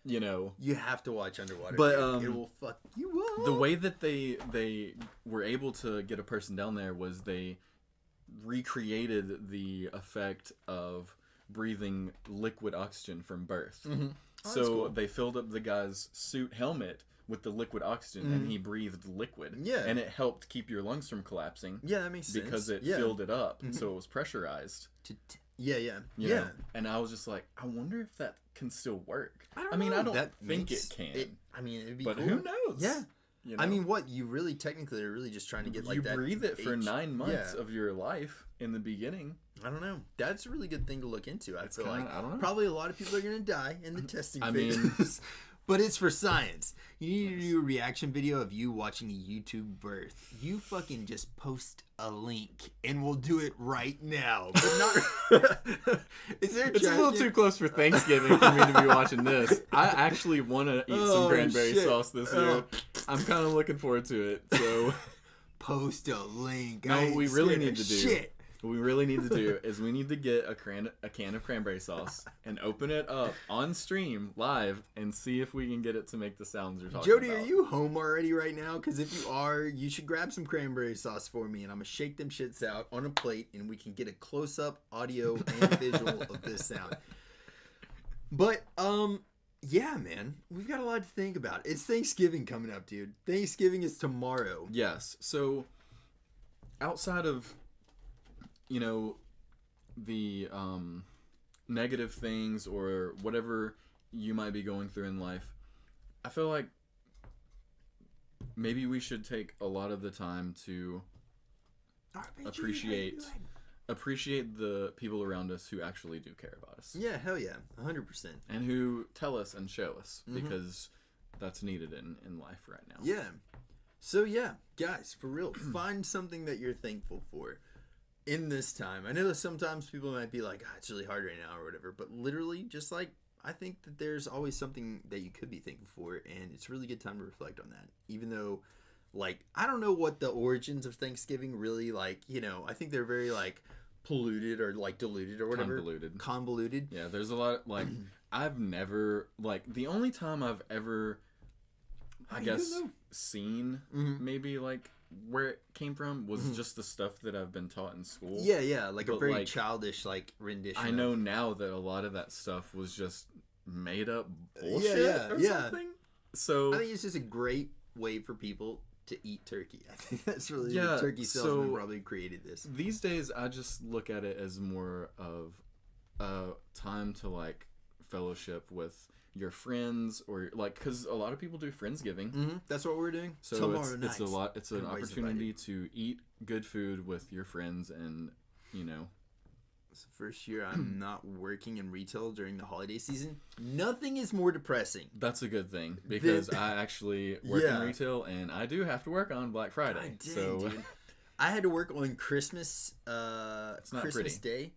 you know. you have to watch Underwater. But, dude. It will fuck you up. The way that they were able to get a person down there was they recreated the effect of breathing liquid oxygen from birth. Oh, that's So cool. they filled up the guy's suit helmet with the liquid oxygen and he breathed liquid. Yeah. And it helped keep your lungs from collapsing. Yeah, that makes sense. Because it yeah. filled it up, so it was pressurized. Yeah, yeah. you yeah. know? And I was just like, I wonder if that can still work. I mean, know. I don't That think makes it can. I mean, it'd be But cool. who knows? Yeah. You know? I mean, what? You really technically are really just trying to get like you that. breathe it for H- 9 months yeah. of your life in the beginning. I don't know. That's a really good thing to look into. I feel kinda- like I don't know. probably a lot of people are gonna die in the testing I phase. But it's for science. You need to do a reaction video of you watching a YouTube birth. You fucking just post a link and we'll do it right now. But not. Is there? It's a little too close for Thanksgiving for me to be watching this. I actually want to eat some cranberry shit. sauce this year. I'm kind of looking forward to it. So, Post a link. no, I what ain't we really scared need of to do. Shit. What we really need to do is we need to get a can of cranberry sauce and open it up on stream live and see if we can get it to make the sounds you're talking Jody, about. are you home already right now? Because if you are, you should grab some cranberry sauce for me, and I'm gonna shake them shits out on a plate, and we can get a close-up audio and visual of this sound. But yeah, man, we've got a lot to think about. It's Thanksgiving coming up, dude. Thanksgiving is tomorrow. Yes. So, outside of, you know, the negative things or whatever you might be going through in life, I feel like maybe we should take a lot of the time to appreciate the people around us who actually do care about us. Yeah, hell yeah, 100%. And who tell us and show us, because that's needed in life right now. Yeah. So yeah, guys, for real, find something that you're thankful for in this time. I know that sometimes people might be like, it's really hard right now or whatever, but literally just like, I think that there's always something that you could be thankful for, and it's a really good time to reflect on that. Even though, like, I don't know what the origins of Thanksgiving really, like, you know, I think they're very, like, polluted or, like, diluted or whatever. Convoluted. Yeah, there's a lot, like, I've never, like, the only time I've ever, I guess, seen maybe, like, where it came from was just the stuff that I've been taught in school. Yeah, like But, a very like, childish, like, rendition. I know now that a lot of that stuff was just made up bullshit or something. So I think it's just a great way for people to eat turkey. I think that's really Yeah, the turkey salesman so probably created this. these days I just look at it as more of a time to, like, fellowship with your friends, or like, because a lot of people do Friendsgiving. That's what we're doing. So tomorrow night. it's a lot. It's an Everybody's opportunity to eat good food with your friends, and you know. It's the first year I'm not working in retail during the holiday season. Nothing is more depressing. That's a good thing, because I actually work in retail, and I do have to work on Black Friday. God dang, so dude. I had to work on Christmas not Christmas pretty. Day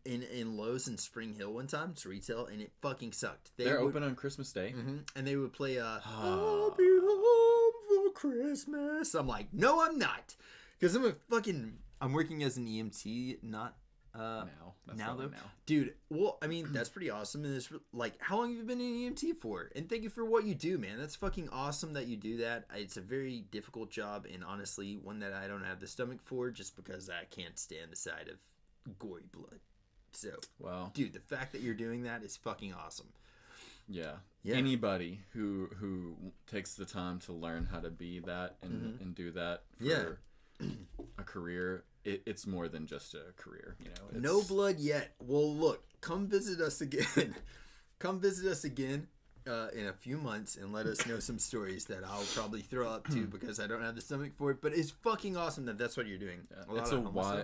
in Lowe's in Spring Hill one time. It's retail, and it fucking sucked. They're open on Christmas Day. And they would play I'll be home for Christmas. I'm like, no, I'm not, because I'm working as an EMT, not now though. Dude, well, I mean, that's pretty awesome. And it's like, how long have you been an EMT for? And thank you for what you do, man. That's fucking awesome that you do that. It's a very difficult job, and honestly, one that I don't have the stomach for, just because I can't stand the sight of gory blood. So, wow, dude, the fact that you're doing that is fucking awesome. Yeah. Anybody who takes the time to learn how to be that and do that for a career, it's more than just a career, you know. It's... No blood yet. Well, look, come visit us again. Come visit us again in a few months and let us know some stories that I'll probably throw up to because I don't have the stomach for it. But it's fucking awesome that that's what you're doing. Yeah.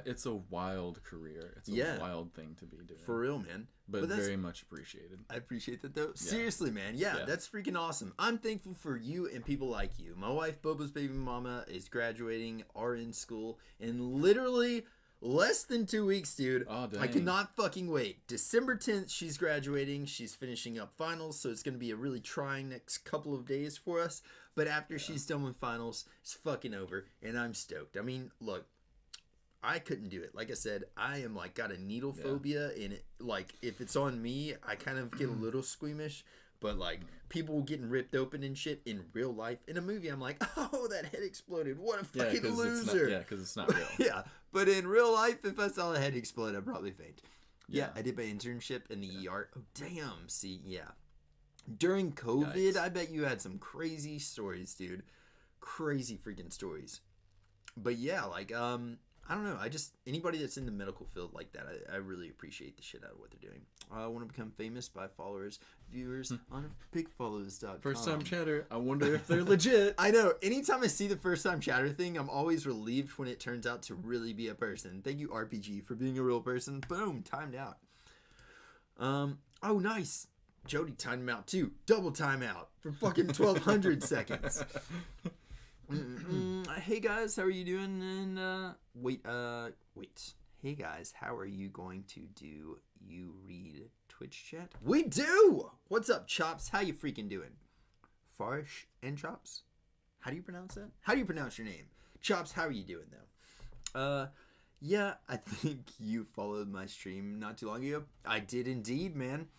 It's a wild career. It's a wild thing to be doing. For real, man. But very much appreciated. I appreciate that, though. Seriously, man. Yeah, that's freaking awesome. I'm thankful for you and people like you. My wife, Bobo's baby mama, is graduating RN school in literally Less than 2 weeks, dude. Oh, dang. I cannot fucking wait. December 10th, she's graduating. She's finishing up finals, so it's going to be a really trying next couple of days for us. But after she's done with finals, it's fucking over, and I'm stoked. I mean, look, I couldn't do it. Like I said, I am like got a needle phobia, and it, like if it's on me, I kind of get a little squeamish. But like people getting ripped open and shit in real life, in a movie, I'm like, oh, that head exploded. What a fucking loser. Because it's not real. Yeah, but in real life, if I saw a head explode, I'd probably faint. Yeah, I did my internship in the ER. Oh, damn. See, yeah. During COVID, Yikes. I bet you had some crazy stories, dude. Crazy freaking stories. But yeah, like, I don't know. I just, anybody that's in the medical field like that, I really appreciate the shit out of what they're doing. I want to become famous by followers, viewers on bigfollows.com. First time chatter. I wonder if they're legit. I know. Anytime I see the first time chatter thing, I'm always relieved when it turns out to really be a person. Thank you, RPG, for being a real person. Boom, timed out. Oh, nice. Jody timed him out too. Double timeout for fucking 1,200 seconds. Hey guys, how are you doing? And wait. Hey guys, how are you going to do? You read Twitch chat? We do. What's up, Chops? How you freaking doing? Farsh and Chops? How do you pronounce that? How do you pronounce your name? Chops, how are you doing though? Yeah, I think you followed my stream not too long ago. I did indeed, man.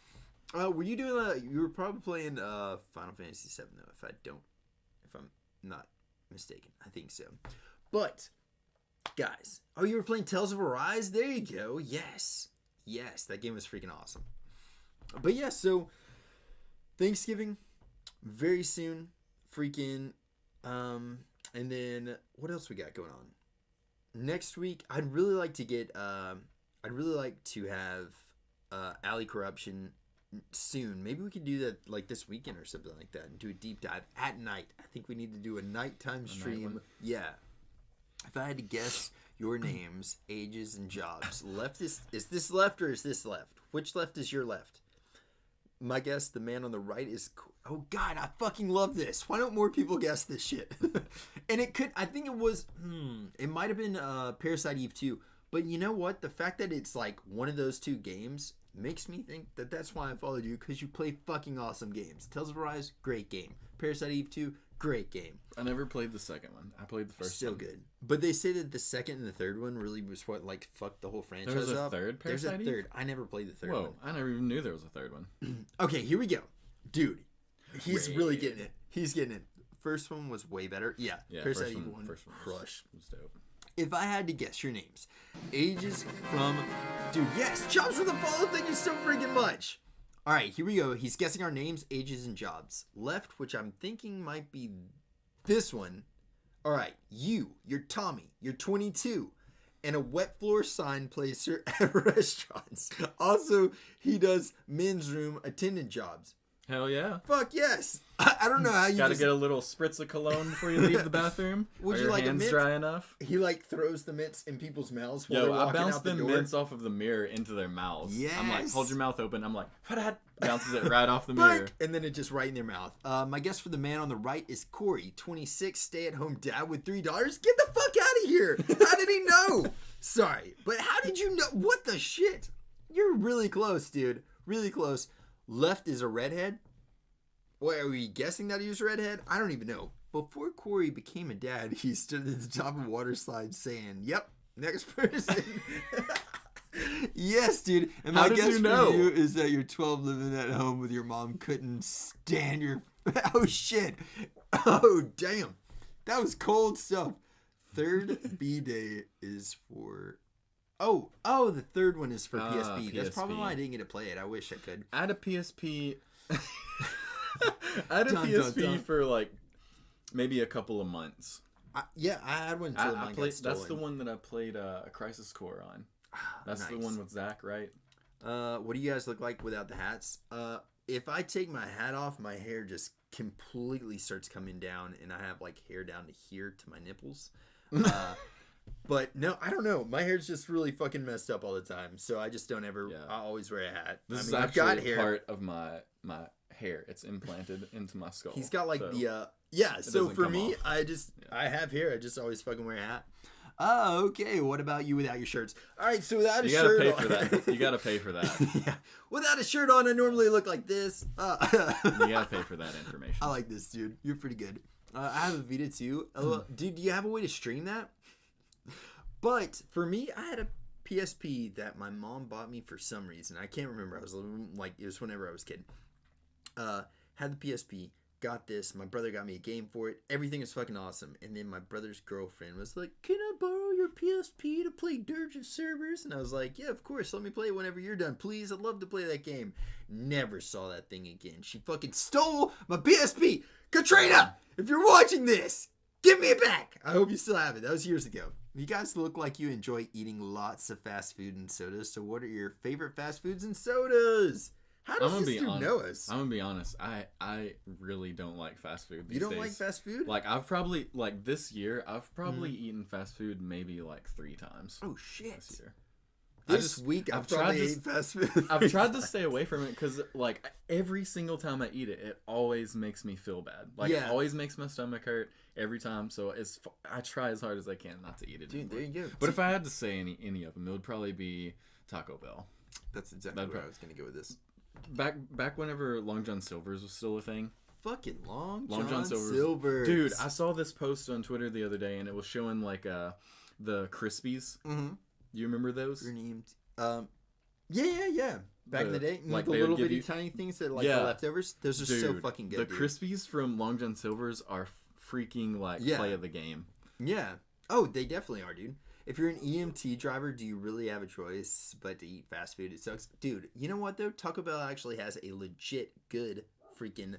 Were you doing you were probably playing Final Fantasy VII though, if I'm not mistaken. I think so. But guys, oh, you were playing Tales of Arise? There you go. Yes, that game was freaking awesome. But yeah, so Thanksgiving very soon, freaking, and then what else we got going on next week? I'd really like to have Alley Corruption soon. Maybe we could do that like this weekend or something like that and do a deep dive at night. I think we need to do a nighttime stream. Yeah. If I had to guess your names, ages, and jobs, left is this left or is this left? Which left is your left? My guess, the man on the right is. Oh God, I fucking love this. Why don't more people guess this shit? And it could. I think it was. It might have been Parasite Eve 2. But you know what? The fact that it's like one of those two games makes me think that that's why I followed you, because you play fucking awesome games. Tales of Arise, great game. Parasite Eve 2, great game. I never played the second one. I played the first one. So good. But they say that the second and the third one really was what like fucked the whole franchise up. There's a third Parasite There's a third. I never played the third one. Whoa, I never even knew there was a third one. Okay, here we go. Dude, he's really getting it. He's getting it. First one was way better. Yeah, Parasite Eve 1, crush. Was dope. If I had to guess your names, ages from, dude, yes, jobs for the follow. Thank you so freaking much. All right, here we go. He's guessing our names, ages, and jobs. Left, which I'm thinking might be this one. All right, you're Tommy. You're 22, and a wet floor sign placer at restaurants. Also, he does men's room attendant jobs. Hell yeah. Fuck yes. I don't know how you Gotta get a little spritz of cologne before you leave the bathroom. Would Are you your like a hands mint? dry enough? He like throws the mints in people's mouths while Yo, they're I walking bounced out the them door. mints off of the mirror into their mouths. I'm like, Yes. hold your mouth open. I'm like, what? Bounces it right off the Bark! mirror. And then it just right in their mouth. My guess for the man on the right is Corey, 26, stay-at-home dad with $3. Get the fuck out of here! How did he know? Sorry, but how did you know? What the shit? You're really close, dude. Really close. Left is a redhead. Wait, are we guessing that he was a redhead? I don't even know. Before Corey became a dad, he stood at the top of a water slide saying, "Yep, next person." Yes, dude. And my How did guess you know? for you is that you're 12 living at home with your mom couldn't stand your... Oh, shit. Oh, damn. That was cold stuff. Third B-Day is for... Oh, the third one is for PSP. That's probably PSP. why I didn't get to play it. I wish I could. I had a PSP. I had a Dun, PSP dun, dun. for like maybe a couple of months. I had one until mine got That's stolen. the one that I played a Crisis Core on. That's the Nice. one with Zach, right? What do you guys look like without the hats? If I take my hat off, my hair just completely starts coming down, and I have like hair down to here to my nipples. But no, I don't know. My hair's just really fucking messed up all the time, so I just don't ever. Yeah. I always wear a hat. This is I've actually got hair. part of my hair. It's implanted into my skull. He's got like so the yeah. So doesn't for come me, off. I have hair. I just always fucking wear a hat. Oh, okay. What about you without your shirts? All right, so without a You gotta shirt pay on... for that. You gotta pay for that. Yeah. Without a shirt on, I normally look like this. You gotta pay for that information. I like this, dude. You're pretty good. I have a Vita too. Dude, do you have a way to stream that? But for me, I had a PSP that my mom bought me for some reason. I can't remember. I was like, it was whenever I was a kid. Had the PSP, got this. My brother got me a game for it. Everything is fucking awesome. And then my brother's girlfriend was like, "Can I borrow your PSP to play Dirge of Cerberus?" And I was like, "Yeah, of course. Let me play it whenever you're done. Please, I'd love to play that game." Never saw that thing again. She fucking stole my PSP. Katrina, if you're watching this, give me it back. I hope you still have it. That was years ago. You guys look like you enjoy eating lots of fast food and sodas. So what are your favorite fast foods and sodas? How does this dude know us? I'm gonna be honest. I really don't like fast food these You don't days. like fast food? Like this year, I've probably eaten fast food maybe like 3 times. Oh shit! This year. This week I've probably ate fast food. I've tried to stay away from it because like every single time I eat it, it always makes me feel bad. Like it always makes my stomach hurt every time. So I try as hard as I can not to eat it. Dude, anymore. there you go. But if I had to say any of them, it would probably be Taco Bell. That's exactly where I was gonna go with this. Back whenever Long John Silver's was still a thing. Fucking Long John John Silver's. Silver's. Dude, I saw this post on Twitter the other day, and it was showing like the Crispies. Mm-hmm. You remember those? Your name. Yeah. Back in the day, like the they would little give bitty you- tiny things that like the leftovers. Those are so fucking good. The dude. Crispies from Long John Silver's are freaking like play of the game. Yeah. Oh, they definitely are, dude. If you're an EMT driver, do you really have a choice but to eat fast food? It sucks. Dude, you know what, though? Taco Bell actually has a legit good freaking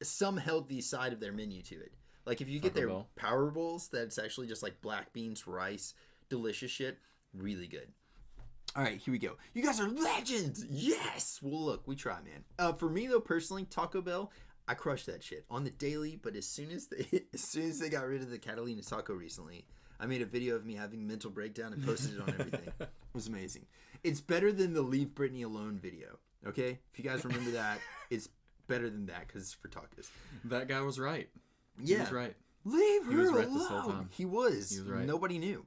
some healthy side of their menu to it. Like, if you get Taco their Bell. Power Bowls, that's actually just like black beans, rice, delicious shit. Really good. All right, here we go. You guys are legends! Yes! Well, look, we try, man. For me, though, personally, Taco Bell, I crushed that shit on the daily, but as soon as they got rid of the Catalina Taco recently, I made a video of me having a mental breakdown and posted it on everything. It was amazing. It's better than the Leave Britney Alone video, okay? If you guys remember that, it's better than that because it's for tacos. That guy was right. Yeah. He was right. Leave her He was right alone. this whole time. He was. He was right. Nobody knew.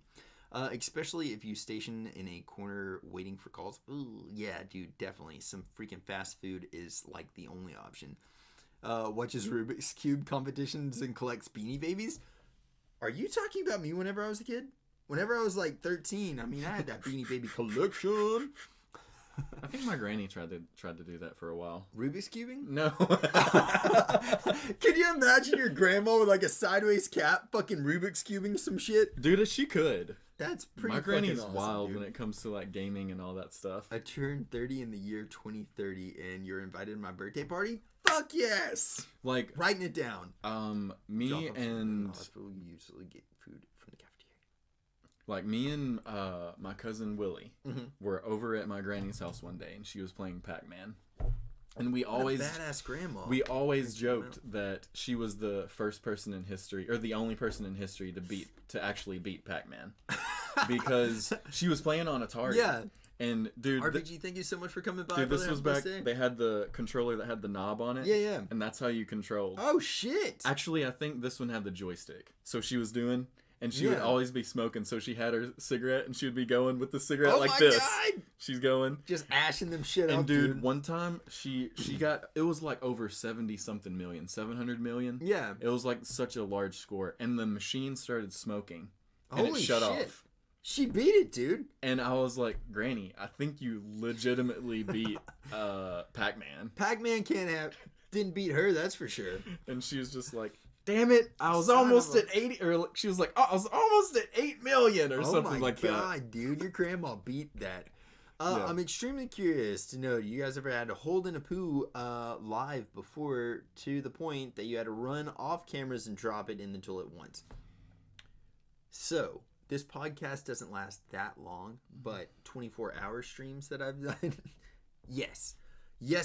Especially if you station in a corner waiting for calls. Ooh, yeah, dude, definitely. Some freaking fast food is like the only option. Watches Rubik's Cube competitions and collects Beanie Babies. Are you talking about me whenever I was a kid? Whenever I was like 13, I mean, I had that Beanie Baby collection. I think my granny tried to do that for a while. Rubik's Cubing? No. Can you imagine your grandma with like a sideways cap fucking Rubik's Cubing some shit? Dude, she could. That's pretty My granny's fucking awesome, wild dude. when it comes to like gaming and all that stuff. I turned 30 in the year 2030 and you're invited to my birthday party? Fuck yes! Like Writing it down. me Drop off something in and the hospital, you usually get food from the cafeteria. like me and my cousin Willie Mhm. were over at my granny's house one day, and she was playing Pac-Man, and we What a always badass grandma. we always joked that she was the first person in history, or the only person in history to actually beat Pac-Man, because she was playing on Atari. Yeah. And dude, RPG, thank you so much for coming by. dude, this brother. was Have a back. blessed day. They had the controller that had the knob on it. Yeah. And that's how you controlled. Oh shit! Actually, I think this one had the joystick. So she was doing, and she would Yeah. always be smoking. So she had her cigarette, and she would be going with the cigarette Oh like my this. God! She's going. Just ashing them shit And up, dude, one time she got, it was like over 70 something million, 700 million. Yeah. It was like such a large score, and the machine started smoking, and Holy it shut shit. off. She beat it, dude. And I was like, Granny, I think you legitimately beat Pac-Man. Pac-Man didn't beat her, that's for sure. And she was just like, damn it, I was Son almost of a- at 80, or she was like, oh, I was almost at 8 million, or something like Oh my god, dude, your grandma beat that. Yeah. I'm extremely curious to know, do you guys ever had to hold in a poo live before, to the point that you had to run off cameras and drop it in the toilet once? So, this podcast doesn't last that long, but 24-hour streams that I've done, yes,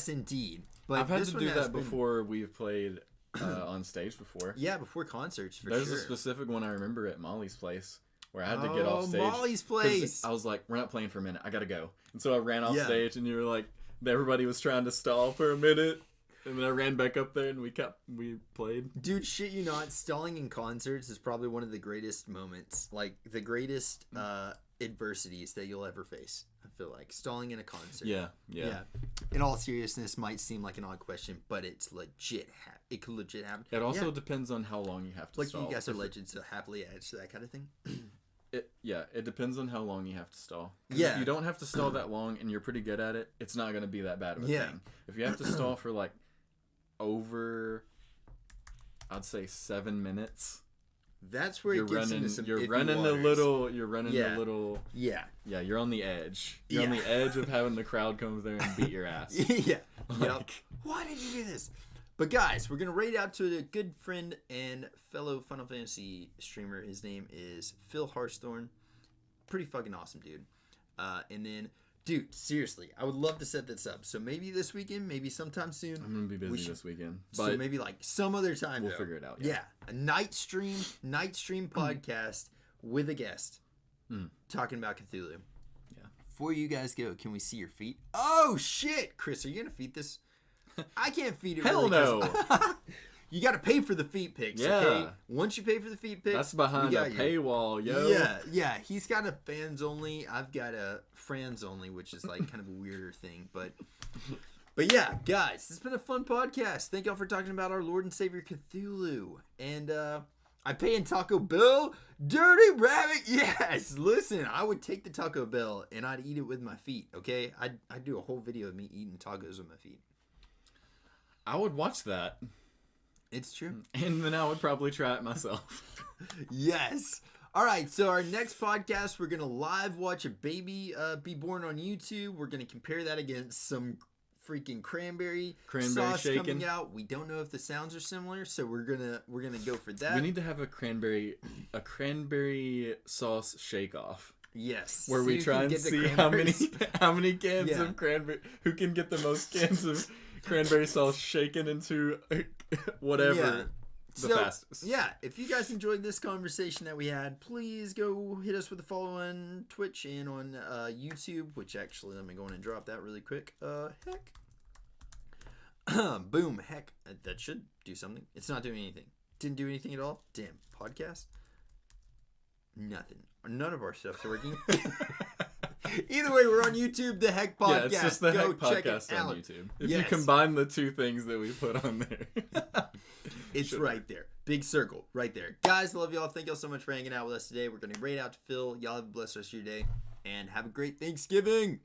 indeed. But I've had this to one do has that been- before we've played on stage before. Yeah, before concerts, for There's sure. a specific one I remember at Molly's place where I had to get off stage. Molly's 'cause place. I was like, we're not playing for a minute. I gotta go. And so I ran off Yeah. stage, and you were like, everybody was trying to stall for a minute. And then I ran back up there and we played. Dude, shit you not, stalling in concerts is probably one of the greatest moments. Like, the greatest adversities that you'll ever face. I feel like stalling in a concert. Yeah. In all seriousness, might seem like an odd question, but it's legit. It could legit happen. It also depends on how long you have to stall. Like, you guys are legends, so happily edged, that kind of thing. It depends on how long you have to stall. Yeah. If you don't have to stall that long and you're pretty good at it, it's not going to be that bad of a thing. If you have to stall for like over, I'd say 7 minutes. That's where it gets into some You're iffy running waters. a little. Yeah, you're on the edge. You're on the edge of having the crowd come there and beat your ass. Yeah. Like, Yep. Why did you do this? But guys, we're gonna rate out to a good friend and fellow Final Fantasy streamer. His name is Phil Harshthorn. Pretty fucking awesome, dude. And then, dude, seriously, I would love to set this up. So maybe this weekend, maybe sometime soon. I'm gonna be busy this weekend, So but maybe like some other time. we'll though. figure it out. Yeah, a night stream podcast with a guest talking about Cthulhu. Yeah. Before you guys go, can we see your feet? Oh shit, Chris, are you gonna feed this? I can't feed it. Hell really, no. 'cause you got to pay for the feet pics. Yeah. Okay? Once you pay for the feet pics, That's behind we a got you. paywall, yo. Yeah. He's got a fans only. I've got a friends only, which is like kind of a weirder thing. But yeah, guys, it's been a fun podcast. Thank y'all for talking about our Lord and Savior Cthulhu. And I pay in Taco Bell. Dirty Rabbit, yes. Listen, I would take the Taco Bell and I'd eat it with my feet. Okay, I'd do a whole video of me eating tacos with my feet. I would watch that, It's true. and then I would probably try it myself. Yes. All right, so our next podcast, we're going to live watch a baby be born on YouTube. We're going to compare that against some freaking cranberry sauce shaken. coming out. We don't know if the sounds are similar, so we're gonna go for that. We need to have a cranberry sauce shake off. Yes. Where See we who try can and get the see cranberries. how many cans Yeah. of cranberry, who can get the most cans of cranberry sauce shaken into whatever the fastest. Yeah, if you guys enjoyed this conversation that we had, please go hit us with a follow on Twitch and on YouTube, which actually, let me go in and drop that really quick. Heck. Boom, heck. That should do something. It's not doing anything. Didn't do anything at all. Damn, podcast? Nothing. None of our stuff's working. Either way, we're on YouTube, the Heck Podcast. Yeah, it's just the Go Heck check it Podcast out. on YouTube. If Yes. you combine the two things that we put on there. It's right there. Big circle right there. Guys, love y'all. Thank y'all so much for hanging out with us today. We're going to rate out to Phil. Y'all have a blessed rest of your day. And have a great Thanksgiving.